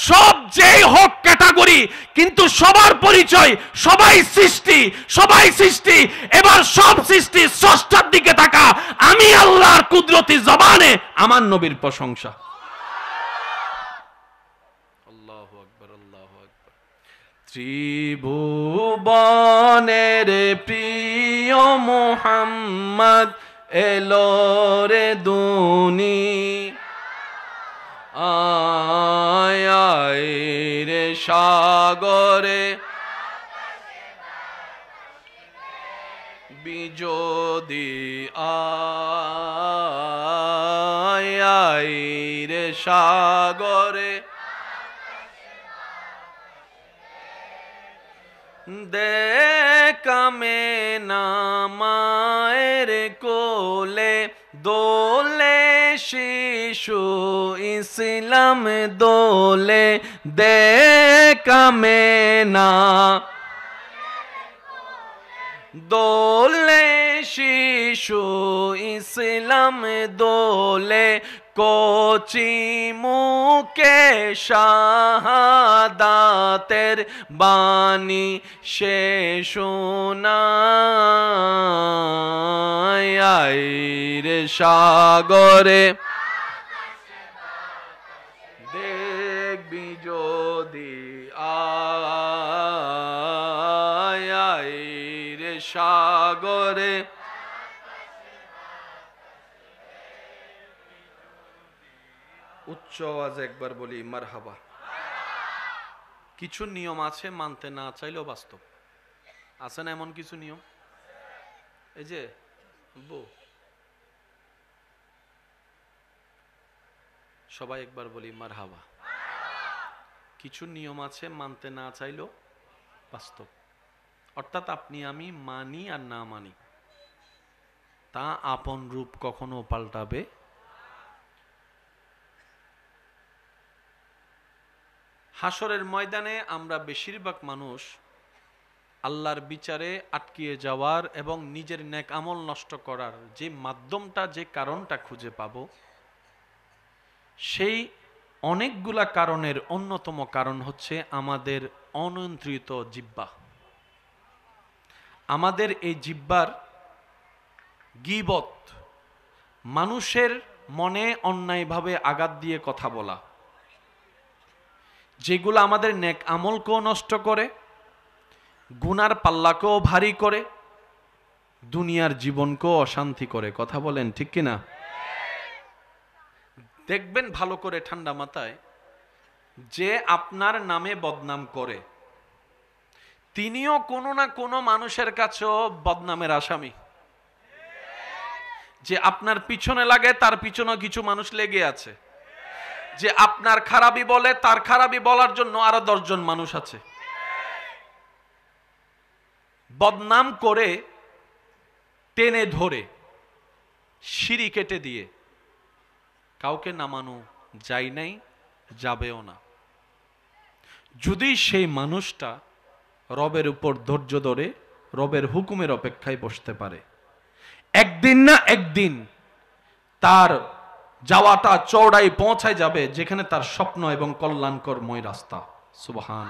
সব যেই হোক ক্যাটাগরি, কিন্তু সবার পরিচয় সবাই সৃষ্টি, সবাই সৃষ্টি। এবার সব সৃষ্টি স্রষ্টার দিকে তাকা, আমি আল্লাহর কুদরতি জবানে আমার নবীর প্রশংসা। আল্লাহু আকবার, আল্লাহু আকবার। ত্রিভুবনের প্রিয় মুহাম্মদ এলো রে দুনি, আয় আয় রে সাগরে বিজোদি, আয় আয় রে সাগরে দেখামে নামায়ের কোলে দোলে শিশু ইসলাম দোলে, দেখামে না দোলে শিশু ইসলাম দোলে, কোচি মুকে শাহাদাতের বাণী সে শোনায়, আয় রে সাগরে দেখবি যদি, আয় আয় রে সাগরে উচ্চ আওয়াজে একবার বলি মারহাবা। কিছু নিয়ম আছে মানতে না চাইলেও বাস্তব। আছে না এমন কিছু নিয়ম? এই যে সবাই একবার বলি মারহাবা। কিছু নিয়ম আছে মানতে না চাইলেও বাস্তব, অর্থাৎ আপনি আমি মানি আর না মানি, তা আপন রূপ কখনো পাল্টাবে। হাসরের ময়দানে আমরা বেশিরভাগ মানুষ আল্লাহর বিচারে আটকিয়ে যাওয়ার এবং নিজের নেক আমল নষ্ট করার যে মাধ্যমটা, যে কারণটা খুঁজে পাব, সেই অনেকগুলা কারণের অন্যতম কারণ হচ্ছে আমাদের অনিয়ন্ত্রিত জিহ্বা। আমাদের এই জিহ্বার গীবত, মানুষের মনে অন্যায়ভাবে আঘাত দিয়ে কথা বলা, যেগুলো আমাদের নেক আমলকেও নষ্ট করে, গুনার পাল্লাকেও ভারী করে, দুনিয়ার জীবনকেও অশান্তি করে। কথা বলেন ঠিক কিনা? দেখবেন ভালো করে ঠান্ডা মাথায়, যে আপনার নামে বদনাম করে তিনিও কোনো না কোনো মানুষের কাছেও বদনামের আসামি। যে আপনার পিছনে লাগে তার পিছনেও কিছু মানুষ লেগে আছে। যে আপনার খারাপই বলে তার খারাপই বলার জন্য আরো 10 জন মানুষ আছে। বদনাম করে টেনে ধরে সিঁড়ি কেটে দিয়ে কাউকে নামানো যায় নাই, যাবেও না, যদি সেই মানুষটা রবের উপর ধৈর্য ধরে রবের হুকুমের অপেক্ষায় বসতে পারে। একদিন না একদিন তার যাওয়াটা চওড়ায় পৌঁছায় যাবে, যেখানে তার স্বপ্ন এবং কল্যাণকরময় রাস্তা। সুবহান।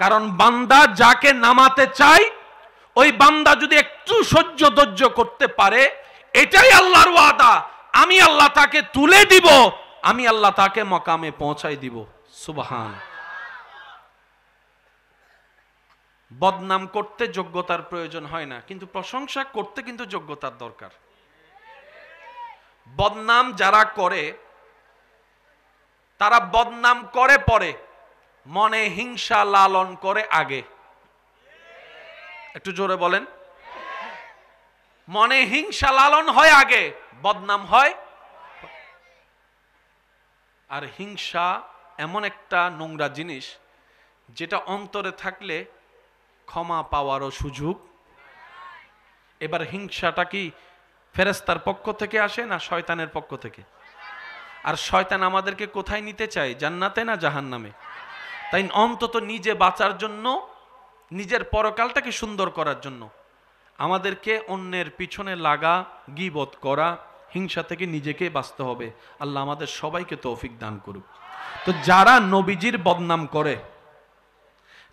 কারণ বান্দা যাকে নামাতে চায়, ওই বান্দা যদি একটু সহ্য ধৈর্য করতে পারে, এটাই আল্লাহর ওয়াদা, আমি আল্লাহ তাকে তুলে দিব, আমি আল্লাহ তাকে মকামে পৌঁছাই দিব। সুবহান। বদনাম করতে যোগ্যতার প্রয়োজন হয় না, কিন্তু প্রশংসা করতে কিন্তু যোগ্যতার দরকার। বদনাম যারা করে, তারা বদনাম করে পরে, মনে হিংসা লালন করে আগে। একটু জোরে বলেন। মনে হিংসা লালন হয় আগে, বদনাম হয়। আর হিংসা এমন একটা নোংরা জিনিস, যেটা অন্তরে থাকলে ক্ষমা পাওয়ারও সুযোগ। এবার হিংসাটা কি ফেরেশতার পক্ষ থেকে আসে না শয়তানের পক্ষ থেকে? আর শয়তান আমাদেরকে কোথায় নিতে চায়? জান্নাতে না জাহান্নামে? তাই অন্তত নিজে বাঁচার জন্য, নিজের পরকালটাকে সুন্দর করার জন্য আমাদেরকে অন্যের পিছনে লাগা, গীবত করা, হিংসা থেকে নিজেকে বাঁচতে হবে। আল্লাহ আমাদের সবাইকে তৌফিক দান করুক। তো যারা নবীজির বদনাম করে,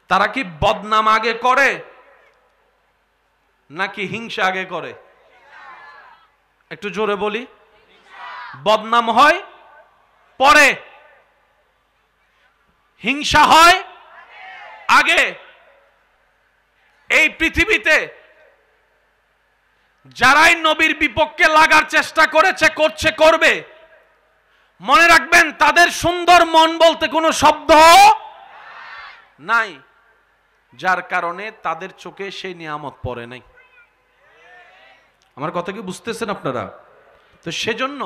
তারা কি বদনাম আগে করে নাকি হিংসা আগে করে? একটু জোরে বলি। বদনাম হয় পরে, হিংসা হয় আগে। এই পৃথিবীতে যারাই নবীর বিপক্ষে লাগার চেষ্টা করেছে, করছে, করবে, মনে রাখবেন তাদের সুন্দর মন বলতে কোনো শব্দ নাই, যার কারণে তাদের চোখে সেই নিয়ামত পড়ে নাই। আমার কথা কি বুঝতেছেন আপনারা? তো সেজন্য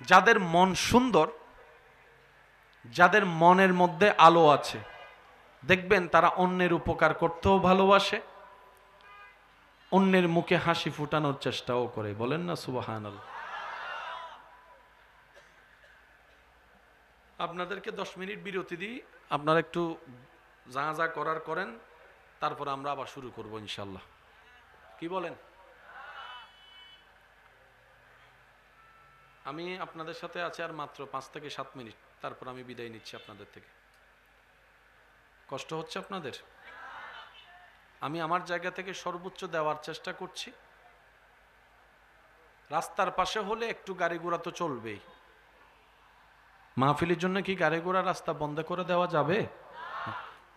যাদের মন সুন্দর, যাদের মনের মধ্যে আলো আছে, দেখবেন তারা অন্যের উপকার করতেও ভালোবাসে, অন্যের মুখে হাসি ফুটানোর চেষ্টাও করে। বলেন না সুবহানাল্লাহ। আপনাদেরকে 10 মিনিট বিরতি দিই, আপনারা একটু যা যা করার করেন, তারপর আমরা আবার শুরু করব ইনশাল্লাহ। কি বলেন? আমি আপনাদের সাথে আছি আর মাত্র 5 থেকে 7 মিনিট, তারপর আমি বিদায় নিচ্ছি আপনাদের থেকে। কষ্ট হচ্ছে আপনাদের? আমি আমার জায়গা থেকে সর্বোচ্চ দেওয়ার চেষ্টা করছি। রাস্তার পাশে হলে একটু গাড়ি ঘোড়া তো চলবেই। মাহফিলের জন্য কি গাড়ি ঘোড়া রাস্তা বন্ধ করে দেওয়া যাবে?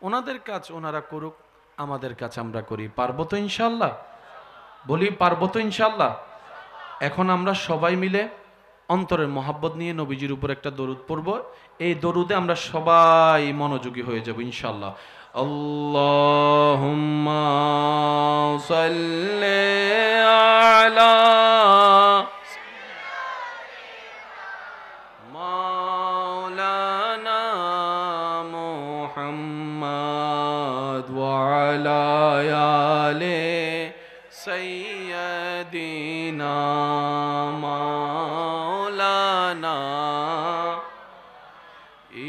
ওনাদের কাজ ওনারা করুক, আমাদের কাজ আমরা করি। পারবো তো ইনশাল্লাহ? বলি পারবো তো ইনশাল্লাহ? এখন আমরা সবাই মিলে অন্তরের মহাব্বত নিয়ে নবীজির উপর একটা দরুদ পড়ব। এই দরুদে আমরা সবাই মনোযোগী হয়ে যাব ইনশাল্লাহ। আল্লাহুম্মা সাল্লি আলা মাওলানা মুহাম্মদ ওয়া আলা আলি সাইয়্যিদ মাওলানা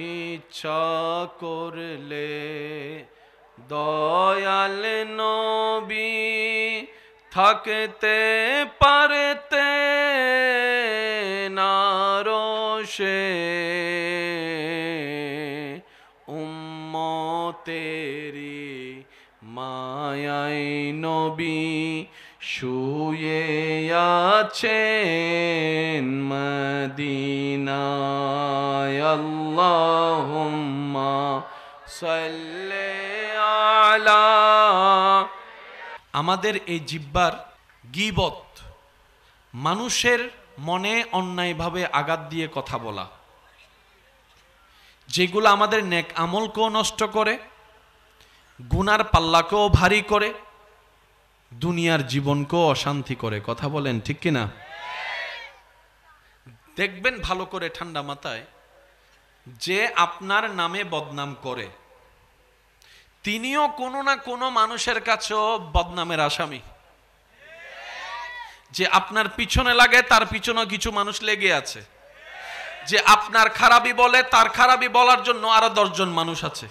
ইচ্ছা করলে দয়াল নবী থাকতে পারতে না রোষে উম্মতেরি মায়াই নবী শুয়ে আছেন মদিনায় আল্লাহুম্মা সাল্লি আলা। আমাদের এই জিহ্বার গীবত, মানুষের মনে অন্যায়ভাবে আঘাত দিয়ে কথা বলা, যেগুলো আমাদের নেক আমলকেও নষ্ট করে, গুনার পাল্লাকেও ভারী করে, দুনিয়ার জীবনকেও অশান্তি করে। কথা বলেন ঠিক কিনা? দেখবেন ভালো করে ঠান্ডা মাথায়, যে আপনার নামে বদনাম করে তিনিও কোনো না কোনো মানুষের কাছেও বদনামের আসামি। যে আপনার পিছনে লাগে তার পিছনেও কিছু মানুষ লেগে আছে। যে আপনার খারাপই বলে তার খারাপই বলার জন্য আরো 10 জন মানুষ আছে।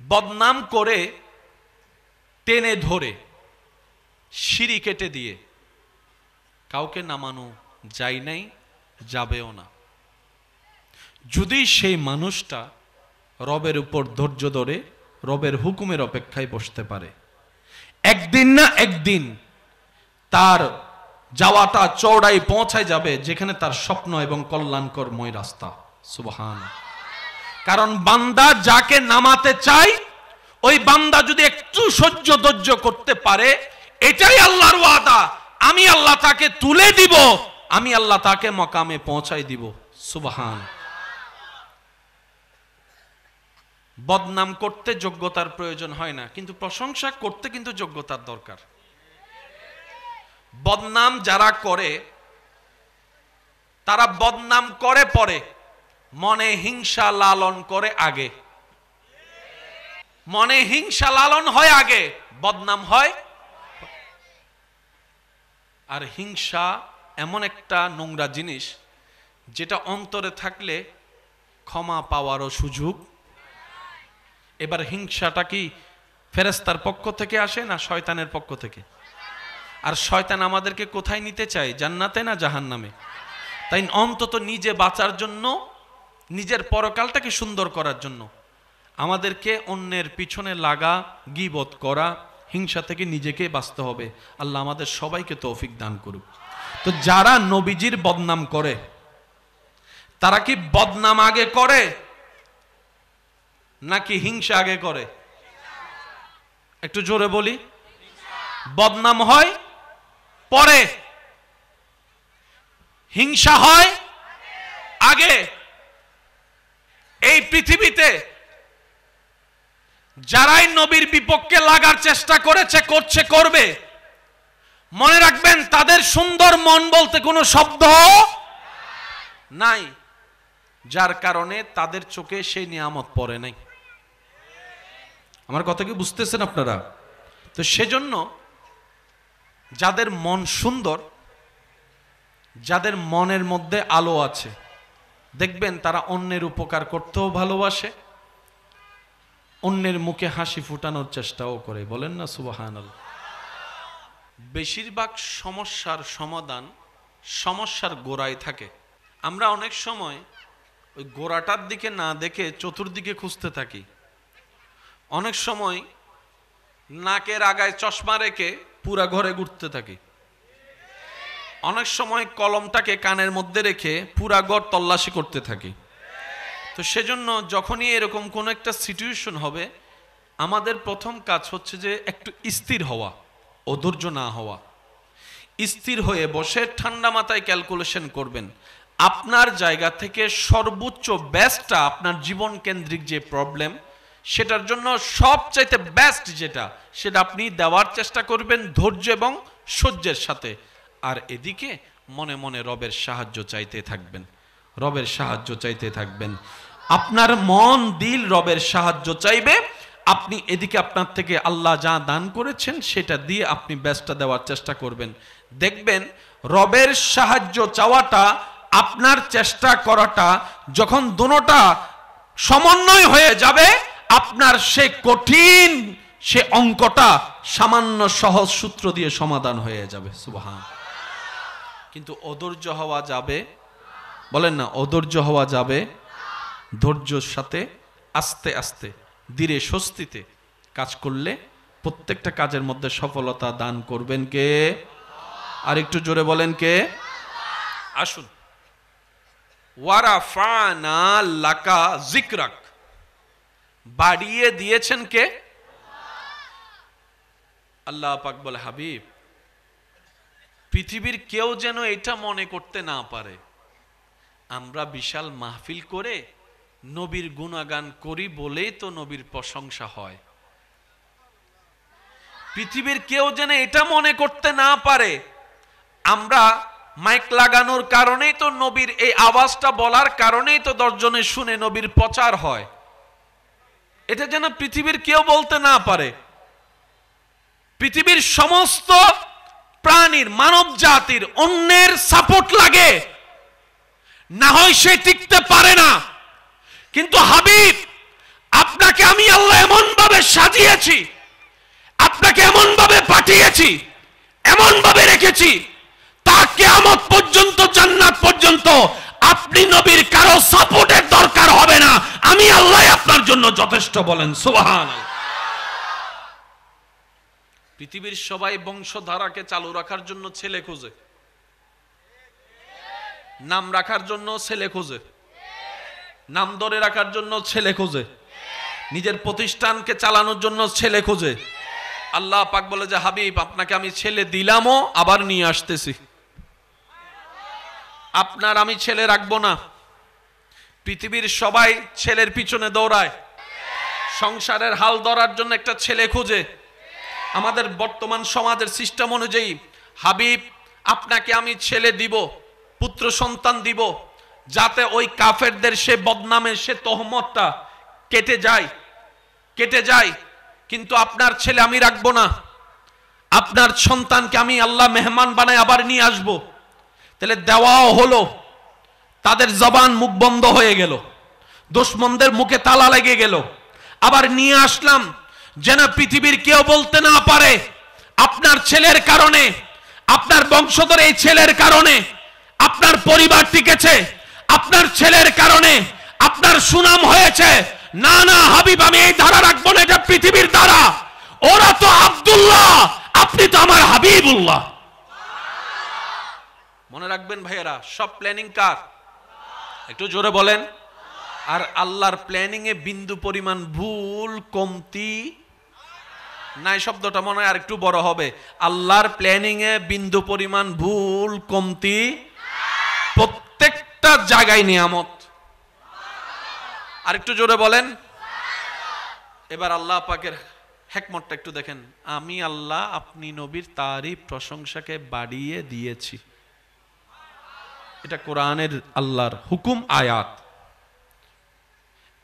বদনাম করে টেনে ধরে সিঁড়ি কেটে দিয়ে কাউকে নামানো যায় নাই, যাবেও না। যদি সেই মানুষটা রবের উপর ধৈর্য ধরে রবের হুকুমের অপেক্ষায় বসতে পারে, একদিন না একদিন তার যাওয়াটা চওড়াই পৌঁছায় যাবে যেখানে তার স্বপ্ন এবং কল্যাণকরময় রাস্তা। সুবহান। কারণ বান্দা যাকে নামাতে চায় ওই বান্দা যদি একটু সহ্য ধৈর্য করতে পারে, এটাই আল্লাহর ওয়াদা, আমি আল্লাহ তাকে তুলে দিব, আমি আল্লাহ তাকে মকামে পৌঁছাই দিব। সুবহান। বদনাম করতে যোগ্যতার প্রয়োজন হয় না, কিন্তু প্রশংসা করতে কিন্তু যোগ্যতার দরকার। বদনাম যারা করে তারা বদনাম করে পরে, মনে হিংসা লালন করে আগে। মনে হিংসা লালন হয় আগে, বদনাম হয়। আর হিংসা এমন একটা নোংরা জিনিস যেটা অন্তরে থাকলে ক্ষমা পাওয়ারও সুযোগ। এবার হিংসাটা কি ফেরেশতার পক্ষ থেকে আসে না শয়তানের পক্ষ থেকে? আর শয়তান আমাদেরকে কোথায় নিতে চায়, জান্নাতে না জাহান্নামে? তাই অন্তত নিজে বাঁচার জন্য, নিজের পরকালটাকে সুন্দর করার জন্য আমাদেরকে অন্যের পিছনে লাগা, গীবত করা, হিংসা থেকে নিজেকে বাঁচতে হবে। আল্লাহ আমাদের সবাইকে তৌফিক দান করুক। তো যারা নবীজির বদনাম করে তারা কি বদনাম আগে করে নাকি হিংসা আগে করে? একটু জোরে বলি। বদনাম হয় পরে, হিংসা হয় আগে। এই পৃথিবীতে যারাই নবীর বিপক্ষে লাগার চেষ্টা করেছে, করছে, করবে, মনে রাখবেন তাদের সুন্দর মন বলতে কোনো শব্দ নাই, যার কারণে তাদের চোখে সেই নিয়ামত পড়ে নাই। আমার কথা কি বুঝতেছেন আপনারা? তো সেজন্য যাদের মন সুন্দর, যাদের মনের মধ্যে আলো আছে, দেখবেন তারা অন্যের উপকার করতেও ভালোবাসে, অন্যের মুখে হাসি ফুটানোর চেষ্টাও করে। বলেন না সুবহানাল্লাহ। বেশিরভাগ সমস্যার সমাধান সমস্যার গোড়ায় থাকে। আমরা অনেক সময় ওই গোড়াটার দিকে না দেখে চতুর্দিকে খুঁজতে থাকি। অনেক সময় নাকের আগায় চশমা রেখে পুরা ঘরে ঘুরতে থাকি। অনেক সময় কলমটাকে কানের মধ্যে রেখে পুরা ঘর তল্লাশি করতে থাকি। তো সেজন্য যখনই এরকম কোন একটা সিচুয়েশন হবে, আমাদের প্রথম কাজ হচ্ছে যে একটু স্থির হওয়া, অধৈর্য না হওয়া। স্থির হয়ে বসে ঠান্ডা মাথায় ক্যালকুলেশন করবেন আপনার জায়গা থেকে সর্বোচ্চ বেস্টটা, আপনার জীবন কেন্দ্রিক যে প্রবলেম সেটার জন্য সবচাইতে বেস্ট যেটা, সেটা আপনি দেওয়ার চেষ্টা করবেন ধৈর্য এবং সহ্যের সাথে। আর এদিকে মনে মনে রবের সাহায্য চাইতে থাকবেন, রবের সাহায্য চাইতে থাকবেন। আপনার মন দিল রবের সাহায্য চাইবে, আপনি এদিকে আপনার থেকে আল্লাহ যা দান করেছেন সেটা দিয়ে আপনি বেস্টটা দেওয়ার চেষ্টা করবেন। দেখবেন রবের সাহায্য চাওয়াটা, আপনার চেষ্টা করাটা যখন দুটোটা সমন্বয় হয়ে যাবে, আপনার সে কঠিন সে অঙ্কটা সামান্য সহজ সূত্র দিয়ে সমাধান হয়ে যাবে। সুবহান। কিন্তু অধৈর্য হওয়া যাবে, বলেন না, অধৈর্য হওয়া যাবে। ধৈর্যের সাথে আস্তে আস্তে ধীরে স্বস্তিতে কাজ করলে প্রত্যেকটা কাজের মধ্যে সফলতা দান করবেন কে? আর একটু জোরে বলেন কে? আসুন, ওয়ারাফানা লাকা যিকরাক, বাড়িয়ে দিয়েছেন কে? আল্লাহ পাক বলে, হাবিব, পৃথিবীর কেউ যেন এটা মনে করতে না পারে আমরা বিশাল মাহফিল করে নবীর গুণগান করি বলেই তো নবীর প্রশংসা হয়। পৃথিবীর কেউ যেন এটা মনে করতে না পারে আমরা মাইক লাগানোর কারণেই তো নবীর এই আওয়াজটা বলার কারণেই তো 10 জনে শুনে নবীর প্রচার হয়, এটা যেন পৃথিবীর কেউ বলতে না পারে। পৃথিবীর সমস্ত প্রাণীর, মানব জাতির অন্যের সাপোর্ট লাগে, না হয় সে টিকতে পারে না। কিন্তু হাবিব, আপনাকে আমি আল্লাহ এমন ভাবে সাজিয়েছি, আপনাকে এমন ভাবে পাঠিয়েছি, এমন ভাবে রেখেছি, তা কিয়ামত পর্যন্ত, জান্নাত পর্যন্ত আপনি নবীর কারো সাপোর্টের দরকার হবে না, আমি আল্লাহ আপনার জন্য যথেষ্ট। বলেন সুবহানাল্লাহ। পৃথিবীর সবাই বংশধারাকে চালু রাখার জন্য ছেলে খোঁজে, নাম রাখার জন্য ছেলে খোঁজে, নাম ধরে রাখার জন্য ছেলে খোঁজে, নিজের প্রতিষ্ঠানকে চালানোর জন্য ছেলে খোঁজে। আল্লাহ পাক বলে যে, হাবিব, আপনাকে আমি ছেলে দিলামও, আবার নিয়ে আসতেছি। আপনার আমি ছেলে রাখবো না। পৃথিবীর সবাই ছেলের পিছনে দৌড়ায়, সংসারের হাল ধরার জন্য একটা ছেলে খোঁজে। আমাদের বর্তমান সমাজের সিস্টেম অনুযায়ী, হাবিব, আপনাকে আমি ছেলে দিব, পুত্র সন্তান দিব, যাতে ওই কাফেরদের সে বদনামের সে তহমতটা কেটে যায়। কিন্তু আপনার ছেলে আমি রাখবো না, আপনার সন্তানকে আমি আল্লাহ মেহমান বানায় আবার নিয়ে আসবো। তাহলে দেওয়াও হলো, তাদের জবান মুখ বন্ধ হয়ে গেল, দুশমনদের মুখে তালা লেগে গেল। আবার নিয়ে আসলাম যেন পৃথিবীর কেউ বলতে না পারে আপনার ছেলের কারণে, আপনার বংশধর এই ছেলের কারণে আপনার পরিবার টিকেছে, আপনার ছেলের কারণে আপনার সুনাম হয়েছে। না না হাবিব, আমি এই ধারা রাখবো না, এটা পৃথিবীর ধারা। ওরা তো আব্দুল্লাহ, আপনি তো আমার হাবিবুল্লাহ। মনে রাখবেন ভাইয়েরা, সব প্ল্যানিং কার? একটু জোরে বলেন। আর আল্লাহর প্ল্যানিং এ বিন্দু পরিমাণ ভুল কমতি নাই। শব্দটা মনে হয় আর একটু বড় হবে। আল্লাহর প্ল্যানিং এ বিন্দু পরিমাণ ভুল কমতি, প্রত্যেকটা জায়গায় নিয়ামত। আর একটু জোরে বলেন। এবার আল্লাহ পাকের হিকমতটা একটু দেখেন। আমি আল্লাহ আপনি নবীর তারিফ প্রশংসাকে বাড়িয়ে দিয়েছি। এটা কোরআনের আল্লাহর হুকুম, আয়াত।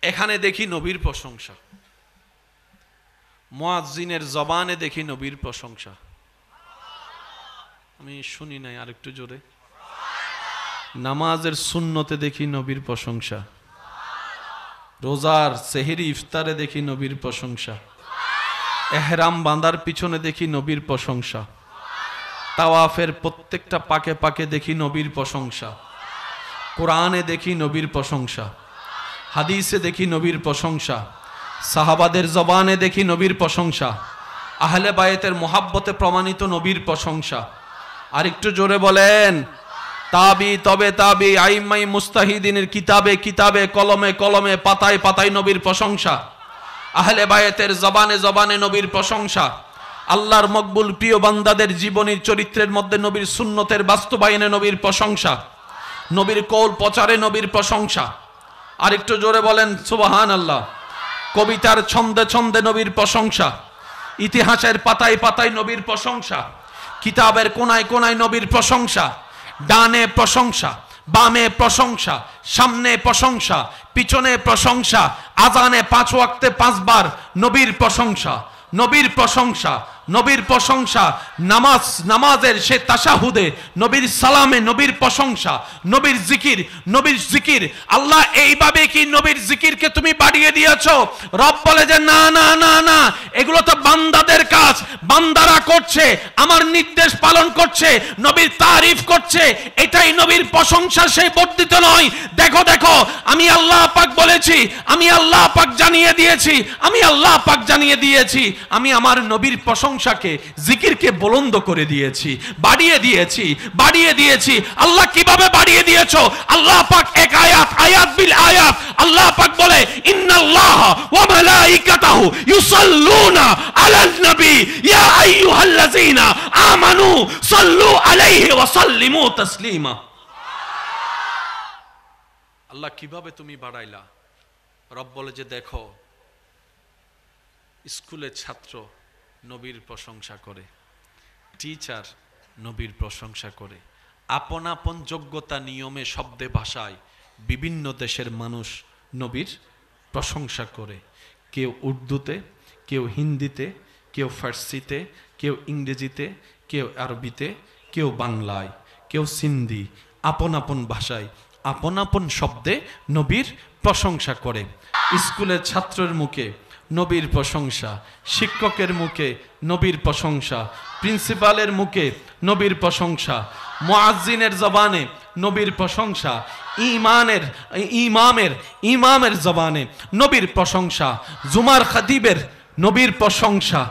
এখানে দেখি নবীর প্রশংসা, মুয়াজ্জিনের জবানে দেখি নবীর প্রশংসা। আমি শুনি নাই, আর একটু জোরে। নামাজের সুন্নতে দেখি নবীর প্রশংসা, রোজার সেহরি ইফতারে দেখি নবীর প্রশংসা, এহরাম বাঁধার পিছনে দেখি নবীর প্রশংসা, তাওয়াফের প্রত্যেকটা পাকে পাকে দেখি নবীর প্রশংসা, কোরআনে দেখি নবীর প্রশংসা, হাদিসে দেখি নবীর প্রশংসা, সাহাবাদের জবানে দেখি নবীর প্রশংসা, আহলে বায়েতের মুহাব্বতে প্রমাণিত নবীর প্রশংসা। আর একটু জোরে বলেন। তাবি তবে তাবি আইম্মাই মুস্তাহিদিনের কিতাবে কিতাবে, কলমে কলমে, পাতায় পাতায় নবীর প্রশংসা। আহলে বায়েতের জবানে জবানে নবীর প্রশংসা। আল্লাহর মকবুল প্রিয় বান্দাদের জীবনীর চরিত্রের মধ্যে নবীর সুন্নতের বাস্তবায়নে নবীর প্রশংসা, নবীর কৌল প্রচারে নবীর প্রশংসা। আর একটু জোরে বলেন সুবহানাল্লাহ। কবিতার ছন্দে ছন্দে নবীর প্রশংসা, ইতিহাসের পাতায় পাতায় নবীর প্রশংসা, কিতাবের কোনায় কোনায় নবীর প্রশংসা, ডানে প্রশংসা, বামে প্রশংসা, সামনে প্রশংসা, পিছনে প্রশংসা, আজানে 5 ওয়াক্তে 5 বার নবীর প্রশংসা, নবীর প্রশংসা, নবীর প্রশংসা, নামাজের সে তাশাহুদে নবীর সালামে নবীর প্রশংসা, নবীর জিকির। আল্লাহ এইভাবে কি নবীর জিকিরকে তুমি বাড়িয়ে দিয়েছো? রব বলে যে না না না না, এগুলো তো বান্দাদের কাজ, বান্দারা করছে, আমার নির্দেশ পালন করছে, নবীর তারিফ করছে, এটাই নবীর প্রশংসা, সেই বর্ধিত নয়। দেখো দেখো, আমি আল্লাহ পাক বলেছি, আমি আল্লাহ পাক জানিয়ে দিয়েছি, আমি আল্লাহ পাক জানিয়ে দিয়েছি, আমি আমার নবীর প্রশংসাকে, জিকিরকে বুলন্দ করে দিয়েছি, বাড়িয়ে দিয়েছি। আল্লাহ কিভাবে বাড়িয়ে দিয়েছো? আল্লাহ পাক এক আয়াত বিল আয়াত আল্লাহ পাক বলে, ইন্নাল্লাহ ওয়া মালাইকাতাহু ইউসাল্লুনা আলান নবী ইয়া আইয়ুহাল্লাযীনা আমানু সাল্লু আলাইহি ওয়া সাল্লিমু তাসলিমা। আল্লাহ কিভাবে তুমি বাড়াইলা? রব বলে যে দেখো, স্কুলের ছাত্র নবীর প্রশংসা করে, টিচার নবীর প্রশংসা করে, আপন আপন যোগ্যতা নিয়মে শব্দে ভাষায় বিভিন্ন দেশের মানুষ নবীর প্রশংসা করে। কেউ উর্দুতে, কেউ হিন্দিতে, কেউ ফার্সিতে, কেউ ইংরেজিতে, কেউ আরবিতে, কেউ বাংলায়, কেউ সিন্ধি, আপন আপন ভাষায় আপন আপন শব্দে নবীর প্রশংসা করে। স্কুলের ছাত্রের মুখে নবীর প্রশংসা, শিক্ষকের মুখে নবীর প্রশংসা, প্রিন্সিপালের মুখে নবীর প্রশংসা, মুয়াজ্জিনের জবানে নবীর প্রশংসা, ইমামের জবানে নবীর প্রশংসা, জুমার খতিবের নবীর প্রশংসা,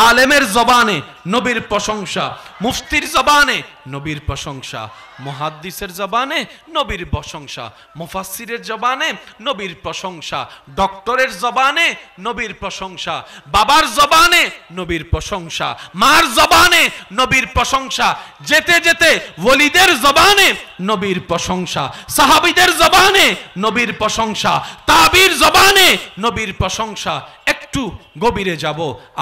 আলেমের জবানে নবীর প্রশংসা, মুফতির জবানে নবীর প্রশংসা, মুহাদ্দিসের জবানে নবীর প্রশংসা, মুফাসসিরের জবানে নবীর প্রশংসা, ডক্টরের জবানে নবীর প্রশংসা, বাবার জবানে নবীর প্রশংসা, মার জবানে নবীর প্রশংসা, যেতে যেতে ওলিদের জবানে নবীর প্রশংসা, সাহাবীদের জবানে নবীর প্রশংসা, তাবির জবানে নবীর প্রশংসা। একটু গভীরে যাব,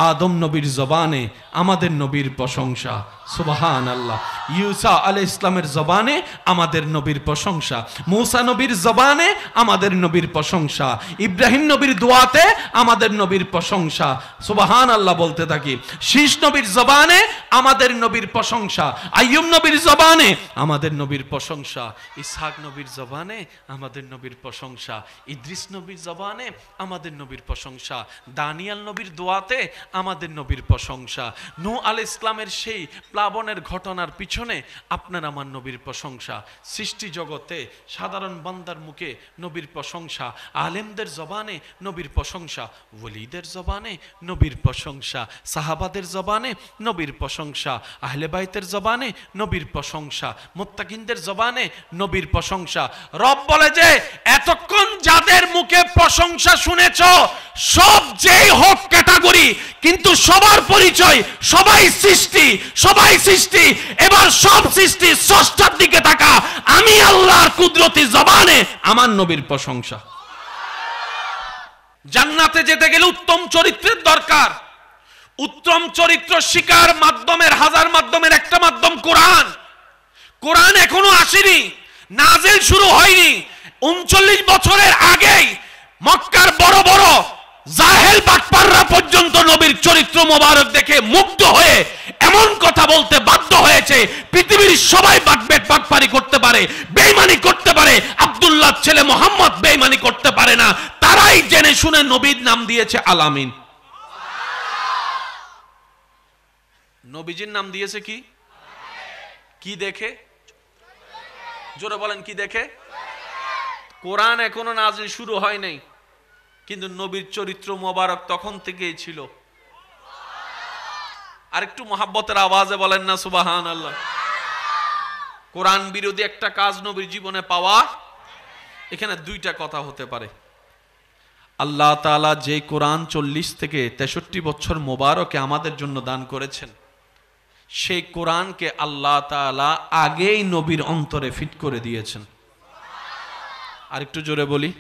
আদম নবীর জবানে আমাদের নবীর প্রশংসা, সুবহানাল্লাহ। ঈসা আলাইহিস সালামের জবানে আমাদের নবীর প্রশংসা, মূসা নবীর জবানে আমাদের নবীর প্রশংসা, ইব্রাহিম নবীর দোয়াতে আমাদের নবীর প্রশংসা, সুবহানাল্লাহ বলতে থাকি। শীষ নবীর জবানে আমাদের নবীর প্রশংসা, আইয়ুব নবীর জবানে আমাদের নবীর প্রশংসা, ইসহাক নবীর জবানে আমাদের নবীর প্রশংসা, ইদ্রিস নবীর জবানে আমাদের নবীর প্রশংসা, দানিয়াল নবীর দোয়াতে আমাদের নবীর প্রশংসা, নূহ আলাইহিস সালামের সেই প্লাবনের ঘটনার পিছনে আপনার আমার নবীর প্রশংসা, সৃষ্টি জগতে সাধারণ বান্দার মুখে নবীর প্রশংসা, আলেমদের জবানে নবীর প্রশংসা, ওলিদের জবানে নবীর প্রশংসা, সাহাবাদের জবানে নবীর প্রশংসা, আহলে বাইতের জবানে নবীর প্রশংসা, মুত্তাকিনদের জবানে নবীর প্রশংসা। রব বলে যে এতক্ষণ যাদের মুখে প্রশংসা শুনেছ, সব যেই হোক ক্যাটাগরি, কিন্তু সবার পরিচয় সবাই সৃষ্টি। এবার সব সৃষ্টি স্রষ্টার দিকে তাকা, আমি আল্লাহর কুদরতি জবানে আমার নবীর প্রশংসা। জান্নাতে যেতে গেলে উত্তম চরিত্রের দরকার। উত্তম চরিত্র শিকার হাজার মাধ্যমের একটা মাধ্যম কোরআন এখনো আসেনি, নাজিল শুরু হয়নি। 39 বছরের আগেই মক্কার বড় বড় জাহেল বাটপাররা পর্যন্ত নবীর চরিত্র মোবারক দেখে মুগ্ধ হয়ে এমন কথা বলতে বাধ্য হয়েছে, পৃথিবীর সবাই বাটপারি করতে পারে, বেঈমানি করতে পারে, আব্দুল্লাহ ছেলে মোহাম্মদ বেঈমানি করতে পারে না। তারাই জেনে শুনে নবীর নাম দিয়েছে আলামিন। নবীজির নাম দিয়েছে কি দেখে? জোরে বলেন, কি দেখে? কোরআন এখনো নাজিল শুরু হয় নাই, কিন্তু নবীর চরিত্র মোবারক তখন থেকেই ছিল। আর একটু মহাব্বতের আওয়াজে বলেন না সুবহানাল্লাহ। কোরআন বিরোধী একটা কাজ নবীর জীবনে পাওয়া, এখানে দুইটা কথা হতে পারে। আল্লাহ তাআলা যে কোরআন 40 থেকে 63 বছর মোবারকে আমাদের জন্য দান করেছেন, সেই কোরআনকে আল্লাহ তাআলা আগেই নবীর অন্তরে ফিট করে দিয়েছেন। আর একটু জোরে বলি,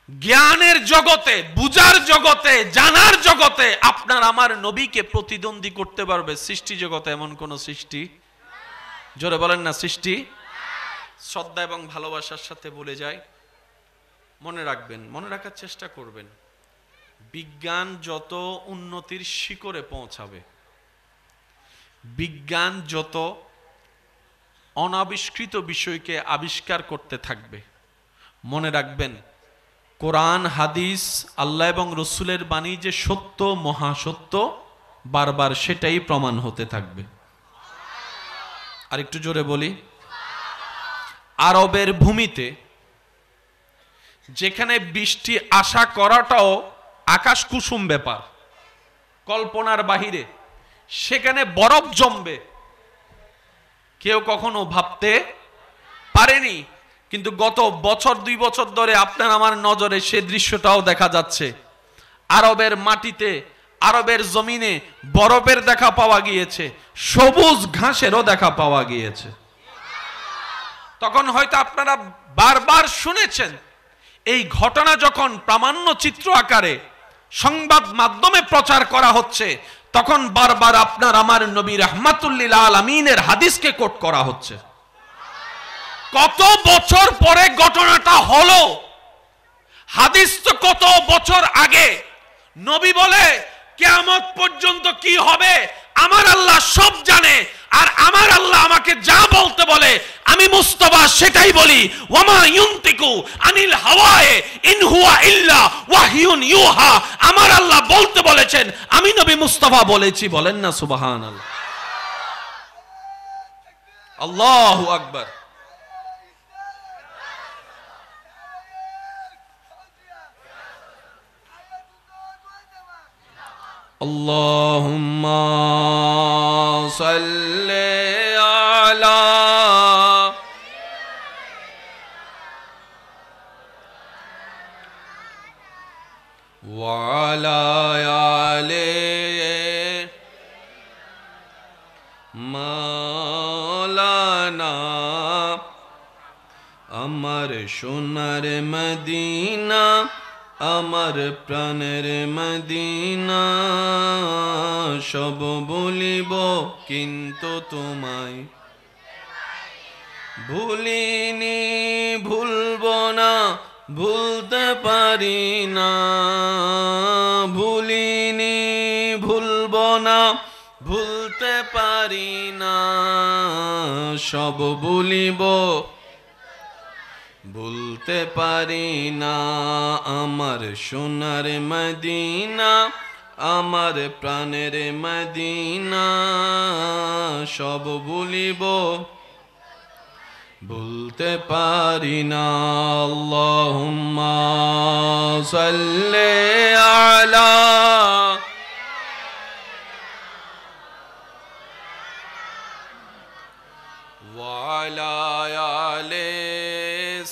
জ্ঞানের জগতে, বুঝার জগতে, জানার জগতে আপনার আমার নবীকে প্রতিদ্বন্দ্বী করতে পারবে সৃষ্টি জগতে এমন কোন সৃষ্টি। জোরে বলেন না সৃষ্টি। শ্রদ্ধা এবং ভালোবাসার সাথে বলে যায়, মনে রাখবেন, মনে রাখার চেষ্টা করবেন, বিজ্ঞান যত উন্নতির শিখরে পৌঁছাবে, বিজ্ঞান যত অনাবিষ্কৃত বিষয়কে আবিষ্কার করতে থাকবে, মনে রাখবেন কোরআন হাদিস আল্লাহ এবং রসুলের বাণী যে সত্য, মহাসত্য, বারবার সেটাই প্রমাণ হতে থাকবে। আর একটু জোরে বলি, আরবের ভূমিতে যেখানে বৃষ্টি আশা করাটাও আকাশ কুসুম ব্যাপার, কল্পনার বাহিরে, সেখানে বরফ জমবে কেউ কখনো ভাবতে পারেনি। কিন্তু গত বছর 2 বছর ধরে আপনার আমার নজরে সে দৃশ্যটাও দেখা যাচ্ছে। আরবের মাটিতে, আরবের জমিনে বরফের দেখা পাওয়া গিয়েছে, সবুজ ঘাসেরও দেখা পাওয়া গিয়েছে। তখন হয়তো আপনারা বারবার শুনেছেন, এই ঘটনা যখন প্রামাণ্য চিত্র আকারে সংবাদ মাধ্যমে প্রচার করা হচ্ছে, তখন বারবার আপনার আমার নবী রাহমাতুল লিল আলামিনের হাদিসকে কোট করা হচ্ছে। কত বছর পরে ঘটনাটা হলো, হাদিস তো কত বছর আগে। নবী বলে কিয়ামত পর্যন্ত কি হবে আমার আল্লাহ সব জানে, আর আমার আল্লাহ আমাকে যা বলতে বলে আমি মুস্তাফা সেটাই বলি। ওয়ামা ইউনতিকু আনিল হাওয়ায়ে ইন হুয়া ইল্লা ওয়াহিয়ুন ইউহা। আমার আল্লাহ বলতে বলেছেন, আমি নবী মুস্তাফা বলেছি। বলেন না সুবহানাল্লাহ। আল্লাহু আকবার। আল্লাহুম্মা সাল্লি আলা ওয়া আলা আলি মাওলানা। আমার সোনার মদিনা, আমার প্রাণের মদিনা, সব বলিব কিন্তু তোমায় ভুলিনি, ভুলব না, ভুলতে পারি না, ভুলিনি, ভুলব না, ভুলতে পারি না, সব বলিব ভুলতে পারি না। আমার সোনার মদিনা, আমার প্রাণের মদিনা, সব ভুলিব ভুলতে পারি না। আল্লাহুম্মা সাল্লি আলা ওয়া আলা আলি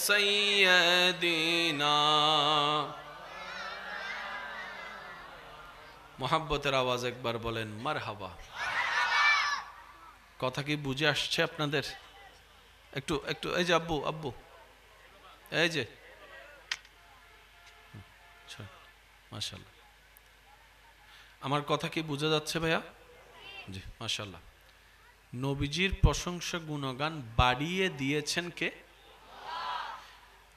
সাইয়্যিদিনা। মোহাব্বতের আওয়াজ একবার বলেন মারহাবা। কথা কি বুঝে আসছে আপনাদের? একটু একটু এই যে আব্বু, আব্বু এই যে, মাশাআল্লাহ, আমার কথা কি বুঝা যাচ্ছে ভাইয়া? জি মাশাআল্লাহ। নবীজির প্রশংসা গুণগান বাড়িয়ে দিয়েছেন কে?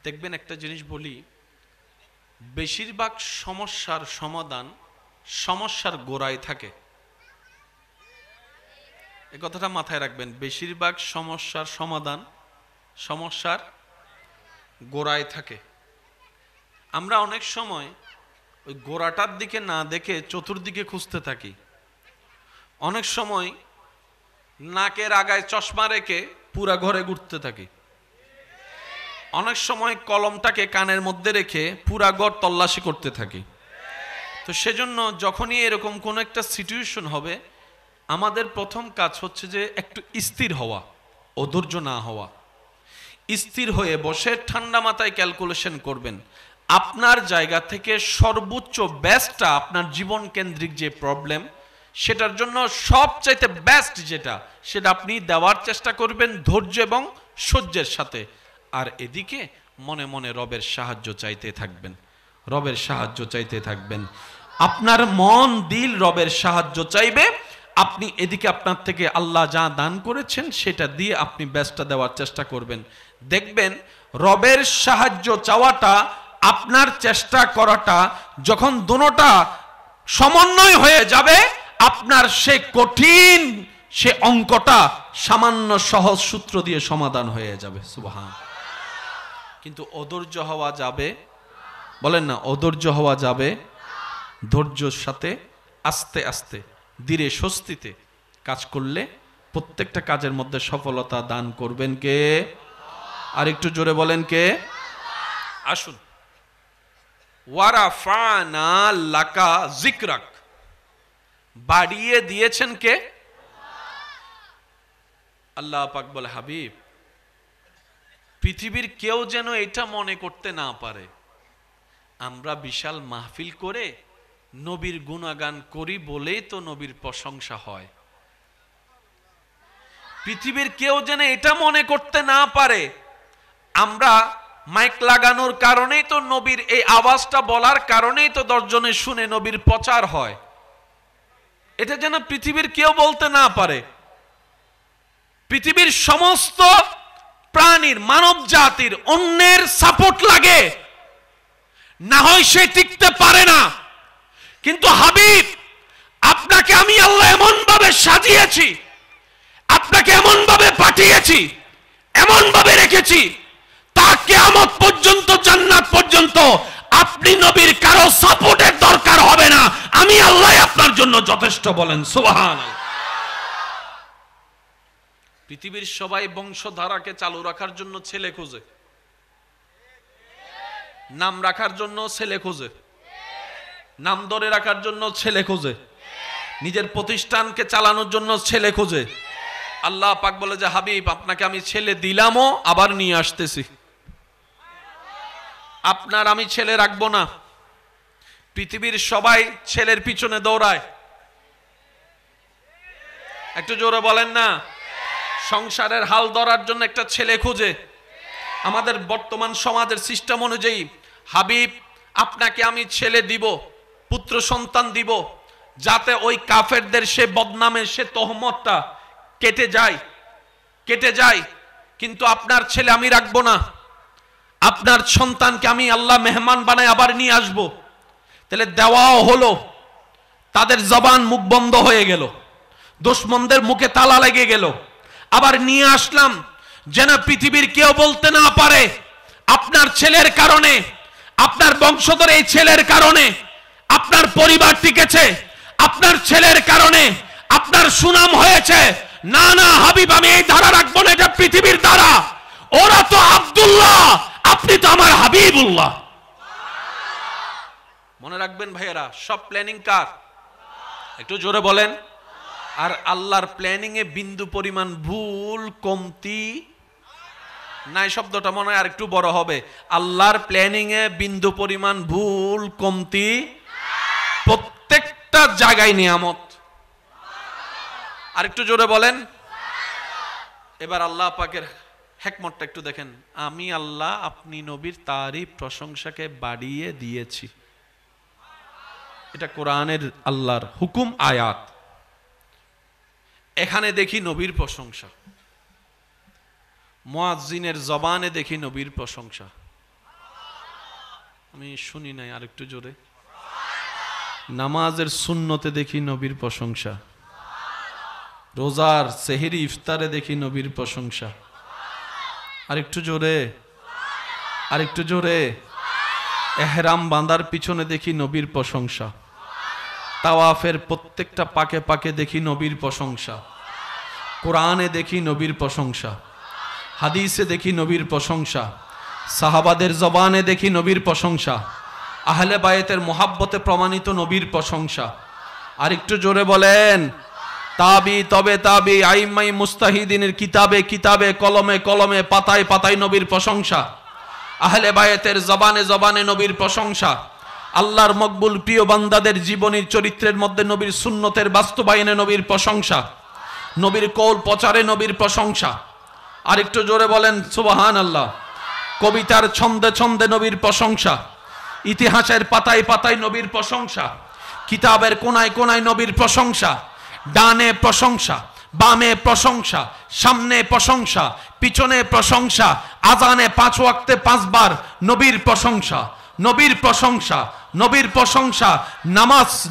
দেখবেন একটা জিনিস বলি, বেশিরভাগ সমস্যার সমাধান সমস্যার গোড়ায় থাকে। এই কথাটা মাথায় রাখবেন, বেশিরভাগ সমস্যার সমাধান সমস্যার গোড়ায় থাকে। আমরা অনেক সময় ওই গোড়াটার দিকে না দেখে চতুর্দিকে খুঁজতে থাকি। অনেক সময় নাকের আগায় চশমা রেখে পুরা ঘরে ঘুরতে থাকি। অনেক সময় কলমটাকে কানের মধ্যে রেখে পুরা ঘর তল্লাশি করতে থাকি। তো সেজন্য যখনই এরকম কোনো একটা সিচুয়েশন হবে, আমাদের প্রথম কাজ হচ্ছে যে একটু স্থির হওয়া, অধৈর্য না হওয়া। স্থির হয়ে বসে ঠান্ডা মাথায় ক্যালকুলেশন করবেন, আপনার জায়গা থেকে সর্বোচ্চ বেস্টটা, আপনার জীবন কেন্দ্রিক যে প্রবলেম, সেটার জন্য সবচাইতে বেস্ট যেটা, সেটা আপনি দেওয়ার চেষ্টা করবেন ধৈর্য এবং সহ্যের সাথে। আর এদিকে মনে মনে রবের সাহায্য চাইতে থাকবেন, রবের সাহায্য চাইতে থাকবেন। আপনার মন দিল রবের সাহায্য চাইবে, আপনি এদিকে আপনার থেকে আল্লাহ যা দান করেছেন সেটা দিয়ে আপনি বেস্টটা দেওয়ার চেষ্টা করবেন। দেখবেন রবের সাহায্য চাওয়াটা, আপনার চেষ্টা করাটা যখন দুটোটা সমন্বয় হয়ে যাবে, আপনার সে কঠিন সে অঙ্কটা সামান্য সহজ সূত্র দিয়ে সমাধান হয়ে যাবে। সুবহান। কিন্তু অধৈর্য হওয়া যাবে, বলেন না, অধৈর্য হওয়া যাবে। ধৈর্যের সাথে আস্তে আস্তে ধীরে স্বস্তিতে কাজ করলে প্রত্যেকটা কাজের মধ্যে সফলতা দান করবেন কে? আর একটু জোরে বলেন কে? আসুন, ওয়ারাফানা লাকা যিকরাক, বাড়িয়ে দিয়েছেন কে? আল্লাহ পাক বলে, হাবিব, পৃথিবীর কেউ যেন এটা মনে করতে না পারে আমরা বিশাল মাহফিল করে নবীর গুণগান করি বলেই তো নবীর প্রশংসা হয়। পৃথিবীর কেউ যেন এটা মনে করতে না পারে আমরা মাইক লাগানোর কারণেই তো নবীর এই আওয়াজটা বলার কারণেই তো 10 জনে শুনে নবীর প্রচার হয়, এটা যেন পৃথিবীর কেউ বলতে না পারে। পৃথিবীর সমস্ত প্রাণীর, মানব জাতির অন্যের সাপোর্ট লাগে, না হয় সে টিকতে পারে না। কিন্তু হাবিব, আপনাকে আমি আল্লাহ এমন ভাবে সাজিয়েছি, আপনাকে এমন ভাবে পাঠিয়েছি, এমন ভাবে রেখেছি, তা কিয়ামত পর্যন্ত, জান্নাত পর্যন্ত আপনি নবীর কারো সাপোর্টের দরকার হবে না, আমি আল্লাহ আপনার জন্য যথেষ্ট। বলেন সুবহানাল্লাহ। পৃথিবীর সবাই বংশধারাকে চালু রাখার জন্য ছেলে খোঁজে, নাম রাখার জন্য ছেলে খোঁজে, নাম ধরে রাখার জন্য ছেলে খোঁজে, নিজের প্রতিষ্ঠানকে চালানোর জন্য ছেলে খোঁজে। আল্লাহ পাক বলে যে, হাবিব, আপনাকে আমি ছেলে দিলামও, আবার নিয়ে আসতেছি। আপনার আমি ছেলে রাখবো না। পৃথিবীর সবাই ছেলের পিছনে দৌড়ায়, একটু জোরে বলেন না। সংসারের হাল ধরার জন্য একটা ছেলে খুঁজে। আমাদের বর্তমান সমাজের সিস্টেম অনুযায়ী, হাবিব, আপনাকে আমি ছেলে দিব, পুত্র সন্তান দিব, যাতে ওই কাফেরদের সে বদনামের সে তহমতটা কেটে যায়। কিন্তু আপনার ছেলে আমি রাখবো না, আপনার সন্তানকে আমি আল্লাহ মেহমান বানায় আবার নিয়ে আসবো। তাহলে দেওয়াও হলো, তাদের জবান মুখ বন্ধ হয়ে গেল, দুশমনদের মুখে তালা লেগে গেল। আবার নিয়ে আসলাম যেন পৃথিবীর কেউ বলতে না পারে আপনার ছেলের কারণে, আপনার বংশধর এই ছেলের কারণে আপনার পরিবার টিকেছে, আপনার ছেলের কারণে আপনার সুনাম হয়েছে। না না হাবিব, আমি এই ধারা রাখবো না, এটা পৃথিবীর ধারা। ওরা তো আব্দুল্লাহ, আপনি তো আমার হাবিবুল্লাহ। মনে রাখবেন ভাইয়েরা, সব প্ল্যানিং কার? একটু জোরে বলেন। আর আল্লাহর প্ল্যানিং এ বিন্দু পরিমাণ ভুল কমতি নাই। শব্দটা মনে হয় আর একটু বড় হবে। আল্লাহর প্ল্যানিং এ বিন্দু পরিমাণ ভুল কমতি, প্রত্যেকটা জায়গায় নিয়ামত। আর একটু জোরে বলেন। এবার আল্লাহ পাকের হিকমতটা একটু দেখেন। আমি আল্লাহ আপনি নবীর তারিফ প্রশংসাকে বাড়িয়ে দিয়েছি। এটা কোরআনের আল্লাহর হুকুম, আয়াত। এখানে দেখি নবীর প্রশংসা, মুয়াজ্জিনের জবানে দেখি নবীর প্রশংসা। আমি শুনি নাই, আর একটু জোরে। নামাজের সুন্নতে দেখি নবীর প্রশংসা, রোজার সেহরি ইফতারে দেখি নবীর প্রশংসা। আর একটু জোরে, আর একটু জোরে। এহরাম বাঁধার পিছনে দেখি নবীর প্রশংসা, তাওয়াফের প্রত্যেকটা পাকে পাকে দেখি নবীর প্রশংসা, কোরআনে দেখি নবীর প্রশংসা, হাদিসে দেখি নবীর প্রশংসা, সাহাবাদের জবানে দেখি নবীর প্রশংসা, আহলে বায়েতের মুহাব্বতে প্রমাণিত নবীর প্রশংসা। আর একটু জোরে বলেন। তাবি তবে তাবি আইমাই মুস্তাহিদিনের কিতাবে কিতাবে, কলমে কলমে, পাতায় পাতায় নবীর প্রশংসা। আহলে বায়েতের জবানে জবানে নবীর প্রশংসা। আল্লাহর মকবুল প্রিয় বান্দাদের জীবনীর চরিত্রের মধ্যে নবীর সুন্নতের বাস্তবায়নে নবীর প্রশংসা, নবীর কৌল প্রচারে নবীর প্রশংসা। আর একটু জোরে বলেন সুবহানাল্লাহ। কবিতার ছন্দে ছন্দে নবীর প্রশংসা, ইতিহাসের পাতায় পাতায় নবীর প্রশংসা, কিতাবের কোনায় কোনায় নবীর প্রশংসা, ডানে প্রশংসা, বামে প্রশংসা, সামনে প্রশংসা, পিছনে প্রশংসা, আজানে 5 ওয়াক্তে 5 বার নবীর প্রশংসা, নবীর প্রশংসা, নবীর প্রশংসা,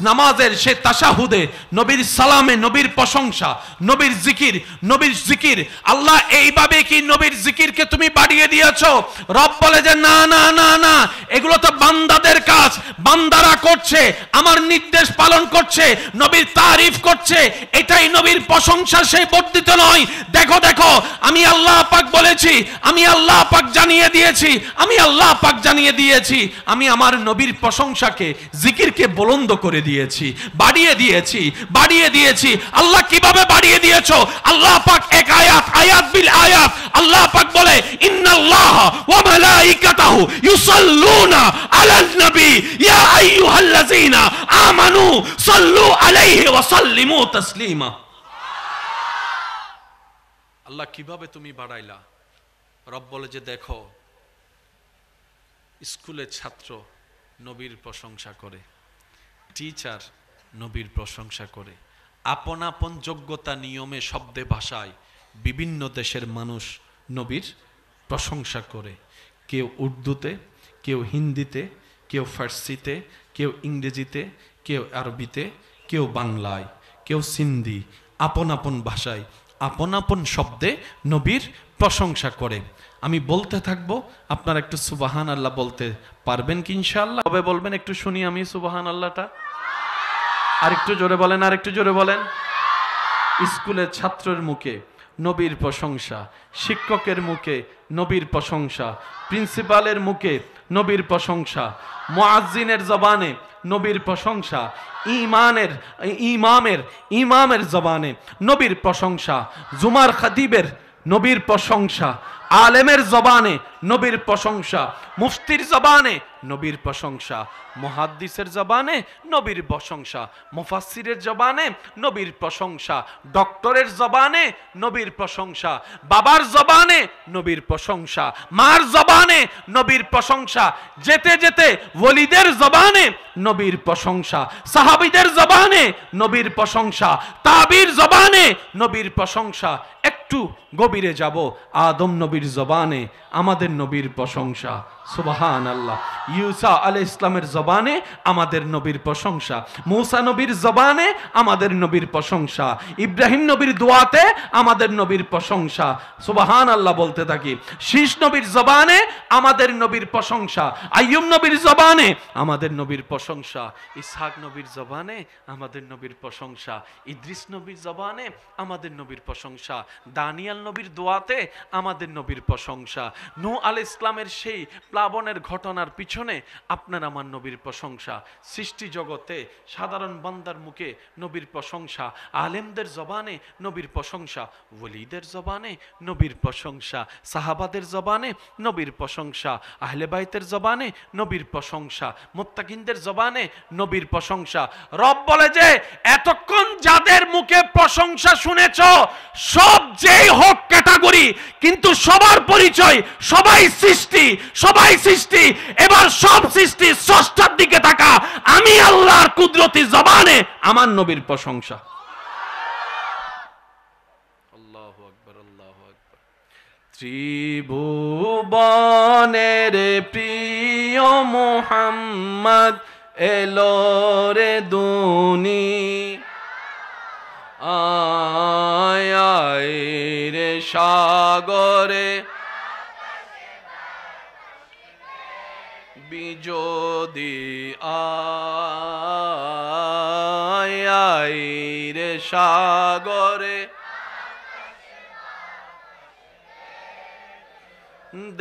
নামাজের সে তাশাহুদে নবীর সালামে নবীর প্রশংসা, নবীর জিকির, নবীর জিকির। আল্লাহ এইভাবে কি নবীর জিকিরকে তুমি বাড়িয়ে দিয়েছো? রব বলে যে না না না না, এগুলো তো বান্দাদের কাজ, বান্দারা করছে, আমার নির্দেশ পালন করছে, নবীর তারিফ করছে, এটাই নবীর প্রশংসা, সেই বর্ধিত নয়। দেখো দেখো, আমি আল্লাহ পাক বলেছি, আমি আল্লাহ পাক জানিয়ে দিয়েছি, আমি আল্লাহ পাক জানিয়ে দিয়েছি, আমি আমার নবীর প্রশংসাকে, জিকিরকে বুলন্দ করে দিয়েছি, বাড়িয়ে দিয়েছি, বাড়িয়ে দিয়েছি। আল্লাহ কিভাবে বাড়িয়ে দিয়েছো? আল্লাহ পাক এক আয়াত, আয়াত বিল আয়াত, আল্লাহ পাক বলে ইন্নাল্লাহ ওয়া মালাইকাতাহু ইউসাল্লুনা আলান নবী ইয়া আইয়ুহাল্লাযীনা আমানু সাল্লু আলাইহি ওয়া সাল্লিমু তাসলিমা। আল্লাহ কিভাবে তুমি বাড়াইলা? রব বলে যে দেখো, স্কুলের ছাত্র নবীর প্রশংসা করে, টিচার নবীর প্রশংসা করে, আপন আপন যোগ্যতা নিয়মে শব্দে ভাষায় বিভিন্ন দেশের মানুষ নবীর প্রশংসা করে। কেউ উর্দুতে, কেউ হিন্দিতে, কেউ ফার্সিতে, কেউ ইংরেজিতে, কেউ আরবিতে, কেউ বাংলায়, কেউ সিন্ধি, আপন আপন ভাষায় আপন আপন শব্দে নবীর প্রশংসা করে। আমি বলতে থাকবো, আপনারা একটু সুবহান আল্লাহ বলতে পারবেন কি ইনশাআল্লাহ? কবে বলবেন একটু শুনি আমি সুবহান আল্লাহটা? আর একটু জোরে বলেন, আর একটু জোরে বলেন। স্কুলের ছাত্রের মুখে নবীর প্রশংসা, শিক্ষকের মুখে নবীর প্রশংসা, প্রিন্সিপালের মুখে নবীর প্রশংসা, মুয়াজ্জিনের জবানে নবীর প্রশংসা, ইমামের জবানে নবীর প্রশংসা, জুমার খতিবের নবীর প্রশংসা, আলেমের জবানে নবীর প্রশংসা, মুফতির জবানে নবীর প্রশংসা, মুহাদ্দিসের জবানে নবীর প্রশংসা, মুফাসসিরের জবানে নবীর প্রশংসা, ডক্টরের জবানে নবীর প্রশংসা, বাবার জবানে নবীর প্রশংসা, মার জবানে নবীর প্রশংসা, যেতে যেতে ওলিদের জবানে নবীর প্রশংসা, সাহাবীদের জবানে নবীর প্রশংসা, তাবির জবানে নবীর প্রশংসা। একটু গভীরে যাব, আদম নবীর জবানে আমাদের নবীর প্রশংসা, সুবহানাল্লাহ। ঈসা আলাইহিস সালামের জবানে আমাদের নবীর প্রশংসা, মূসা নবীর জবানে আমাদের নবীর প্রশংসা, ইব্রাহিম নবীর দোয়াতে আমাদের নবীর প্রশংসা, সুবহানাল্লাহ বলতে থাকি। শীষ নবীর জবানে আমাদের নবীর প্রশংসা, আইয়ুব নবীর জবানে আমাদের নবীর প্রশংসা, ইসহাক নবীর জবানে আমাদের নবীর প্রশংসা, ইদ্রিস নবীর জবানে আমাদের নবীর প্রশংসা, দানিয়াল নবীর দোয়াতে আমাদের নবীর প্রশংসা, নূহ আলাইহিস সালামের সেই প্লাবনের ঘটনার পিছনে আপনার আমার নবীর প্রশংসা, সৃষ্টি জগতে সাধারণ বান্দার মুখে নবীর প্রশংসা, আলেমদের জবানে নবীর প্রশংসা, ওলিদের জবানে নবীর প্রশংসা, সাহাবাদের জবানে নবীর প্রশংসা, আহলে বাইতের জবানে নবীর প্রশংসা, মুত্তাকিনদের জবানে নবীর প্রশংসা। রব বলে যে এতক্ষণ যাদের মুখে প্রশংসা শুনেছ, সব যেই হোক ক্যাটাগরি, কিন্তু সবার পরিচয়, সবাই সৃষ্টি, সবাই সৃষ্টি। এবার সব সৃষ্টি স্রষ্টার দিকে তাকা, আমি আল্লাহর কুদরতি জবানে আমার নবীর প্রশংসা। আল্লাহু আকবার, আল্লাহু আকবার। ত্রিভুবনের প্রিয় মুহাম্মদ এলো রে দুনি, আয় আয় রে সাগরে বিজোদি, আয় আয় রে সাগরে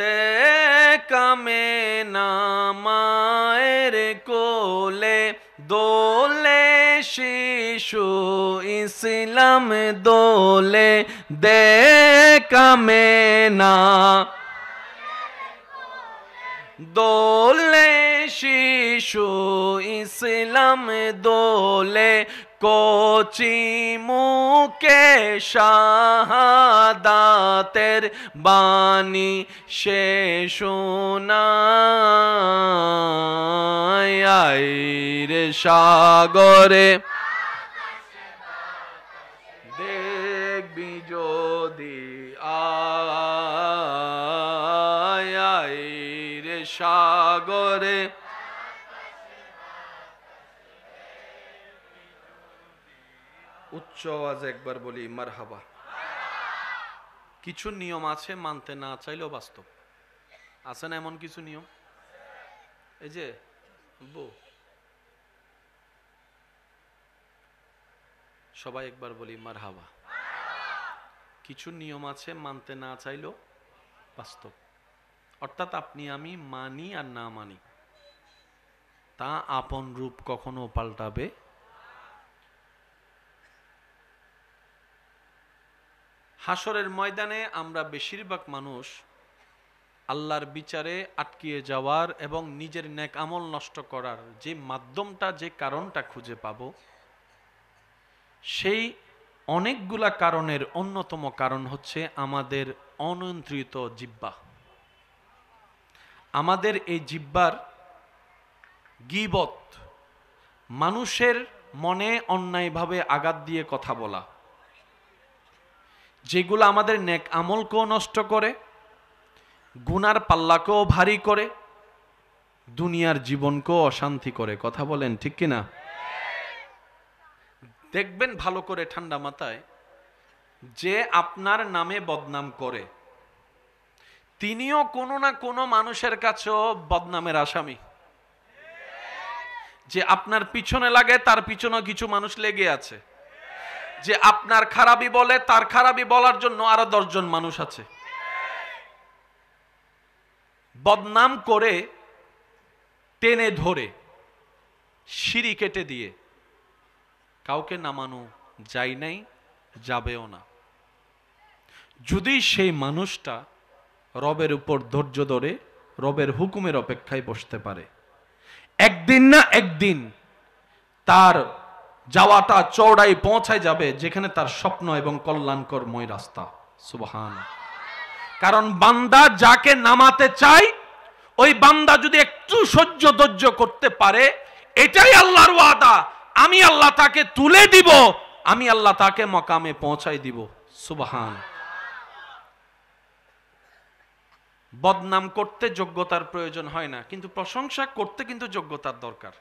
দেখামে নামায়ের কোলে দোলে শিশু ইসলাম দোলে, দেখামে না দোলে শিশু ইসলাম দোলে, কোচি মুকে শাহাদাতের বাণী সে শোনায়, আয় রে সাগরে আয় রে সাগরে, উচ্চ আওয়াজে একবার বলি মারহাবা। কিছু নিয়ম আছে মানতে না চাইলেও বাস্তব। আছে না এমন কিছু নিয়ম? এই যে সবাই একবার বলি মারহাবা। কিছু নিয়ম আছে মানতে না চাইলেও বাস্তব, অর্থাৎ আপনি আমি মানি আর না মানি, তা আপন রূপ কখনো পাল্টাবে। হাসরের ময়দানে আমরা বেশিরভাগ মানুষ আল্লাহর বিচারে আটকিয়ে যাওয়ার এবং নিজের নেক আমল নষ্ট করার যে মাধ্যমটা, যে কারণটা খুঁজে পাব, সেই অনেকগুলা কারণের অন্যতম কারণ হচ্ছে আমাদের অনিয়ন্ত্রিত জিহ্বা। আমাদের এই জিহ্বার গীবত, মানুষের মনে অন্যায়ভাবে আঘাত দিয়ে কথা বলা, যেগুলো আমাদের নেক আমলকেও নষ্ট করে, গুনার পাল্লাকেও ভারী করে, দুনিয়ার জীবনকেও অশান্তি করে। কথা বলেন ঠিক কিনা? দেখবেন ভালো করে ঠান্ডা মাথায়, যে আপনার নামে বদনাম করে তিনিও কোনো না কোনো মানুষের কাছেও বদনামের আসামি। যে আপনার পিছনে লাগে তার পিছনেও কিছু মানুষ লেগে আছে। যে আপনার খারাপই বলে তার খারাপই বলার জন্য আরো 10 জন মানুষ আছে। বদনাম করে টেনে ধরে সিঁড়ি কেটে দিয়ে কাউকে নামানো যায় নাই, যাবেও না, যদি সেই মানুষটা রবের উপর ধৈর্য ধরে রবের হুকুমের অপেক্ষায় বসতে পারে। একদিন না একদিন তার যাওয়াটা চওড়াই পৌঁছায় যাবে যেখানে তার স্বপ্ন এবং কল্যাণকরময় রাস্তা। সুবহানাল্লাহ। কারণ বান্দা যাকে নামাতে চায়, ওই বান্দা যদি একটু সহ্য ধৈর্য করতে পারে, এটাই আল্লাহর ওয়াদা, আমি আল্লাহ তাকে তুলে দিব, আমি আল্লাহ তাকে মকামে পৌঁছাই দিব। সুবহানাল্লাহ। বদনাম করতে যোগ্যতার প্রয়োজন হয় না, কিন্তু প্রশংসা করতে কিন্তু যোগ্যতার দরকার।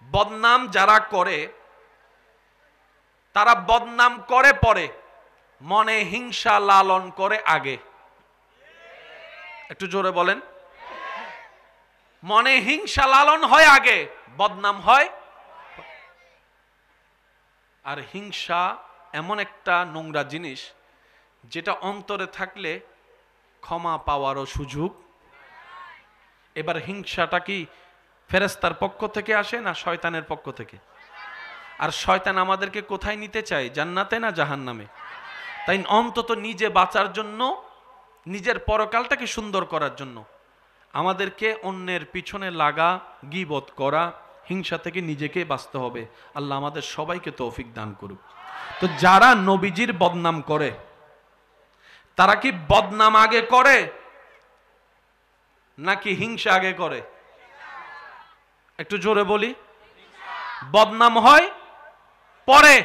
বদনাম যারা করে তারা বদনাম করে পরে, মনে হিংসা লালন করে আগে। একটু জোরে বলেন। মনে হিংসা লালন হয় আগে, বদনাম হয়। আর হিংসা এমন একটা নোংরা জিনিস যেটা অন্তরে থাকলে ক্ষমা পাওয়ারও সুযোগ। এবার হিংসাটা কি ফেরেশতার পক্ষ থেকে আসে না শয়তানের পক্ষ থেকে? আর শয়তান আমাদেরকে কোথায় নিতে চায়? জান্নাতে না জাহান্নামে? তাই অন্তত নিজে বাঁচার জন্য, নিজের পরকালটাকে সুন্দর করার জন্য আমাদেরকে অন্যের পিছনে লাগা, গীবত করা, হিংসা থেকে নিজেকে বাঁচতে হবে। আল্লাহ আমাদের সবাইকে তৌফিক দান করুক। তো যারা নবীজির বদনাম করে, তারা কি বদনাম আগে করে নাকি হিংসা আগে করে? একটু জোরে বলি। বদনাম হয় পরে,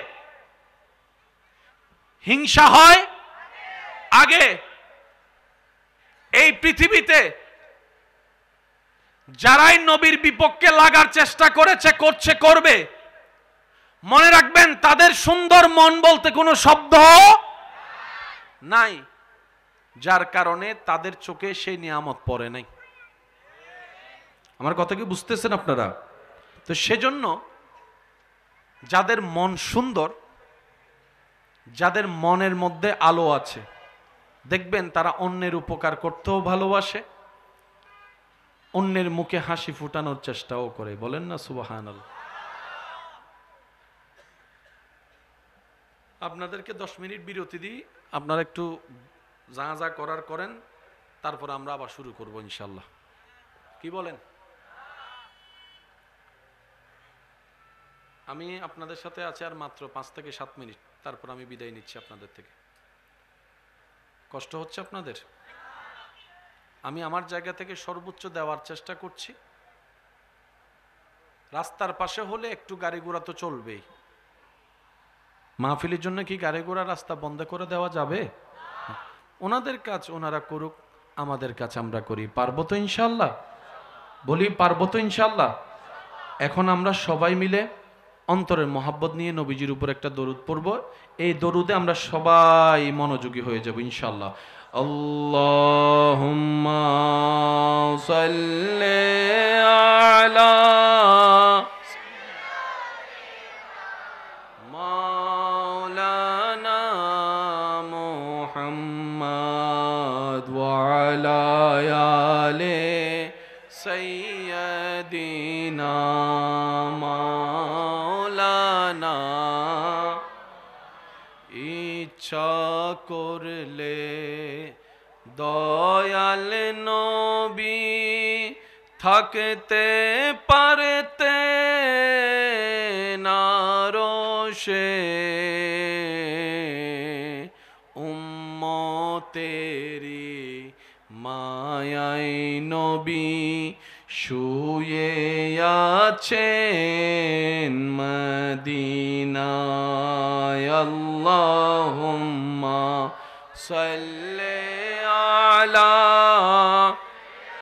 হিংসা হয় আগে। এই পৃথিবীতে যারাই নবীর বিপক্ষে লাগার চেষ্টা করেছে, করছে, করবে, মনে রাখবেন তাদের সুন্দর মন বলতে কোনো শব্দ নাই, যার কারণে তাদের চোখে সেই নিয়ামত পড়ে নাই। আমার কথা কি বুঝতেছেন আপনারা? তো সেজন্য যাদের মন সুন্দর, যাদের মনের মধ্যে আলো আছে, দেখবেন তারা অন্যের উপকার করতেও ভালোবাসে, অন্যের মুখে হাসি ফুটানোর চেষ্টাও করে। বলেন না সুবহানাল্লাহ। আপনাদেরকে 10 মিনিট বিরতি দিই, আপনারা একটু যা যা করার করেন, তারপর আমরা আবার শুরু করব ইনশাল্লাহ। কি বলেন? আমি আপনাদের সাথে আছি আর মাত্র 5 থেকে 7 মিনিট, তারপর আমি বিদায় নিচ্ছি আপনাদের থেকে। কষ্ট হচ্ছে আপনাদের? আমি আমার জায়গা থেকে সর্বোচ্চ দেওয়ার চেষ্টা করছি। রাস্তার পাশে হলে একটু গাড়ি ঘোড়া তো চলবেই, মাহফিলের জন্য কি গাড়ি ঘোড়া রাস্তা বন্ধ করে দেওয়া যাবে? ওনাদের কাজ ওনারা করুক, আমাদের কাজ আমরা করি। পারবো তো ইনশাল্লাহ? বলি পারবো তো ইনশাল্লাহ? এখন আমরা সবাই মিলে অন্তরের মহাব্বত নিয়ে নবীজির উপর একটা দরুদ পড়ব। এই দরুদে আমরা সবাই মনোযোগী হয়ে যাব ইনশাল্লাহ। আল্লাহুম্মা সাল্লি আলা মাওলানা মুহাম্মদ ওয়া আলা আলি সাইয়্যিদিনা মাওলানা। ইচ্ছা করলে দয়াল নবী থাকতে পারতে না রোষে, উম্মতেরি মায়ায় নবী শুয়ে আছেন মদিনায়। আল্লাহুম্মা সাল্লি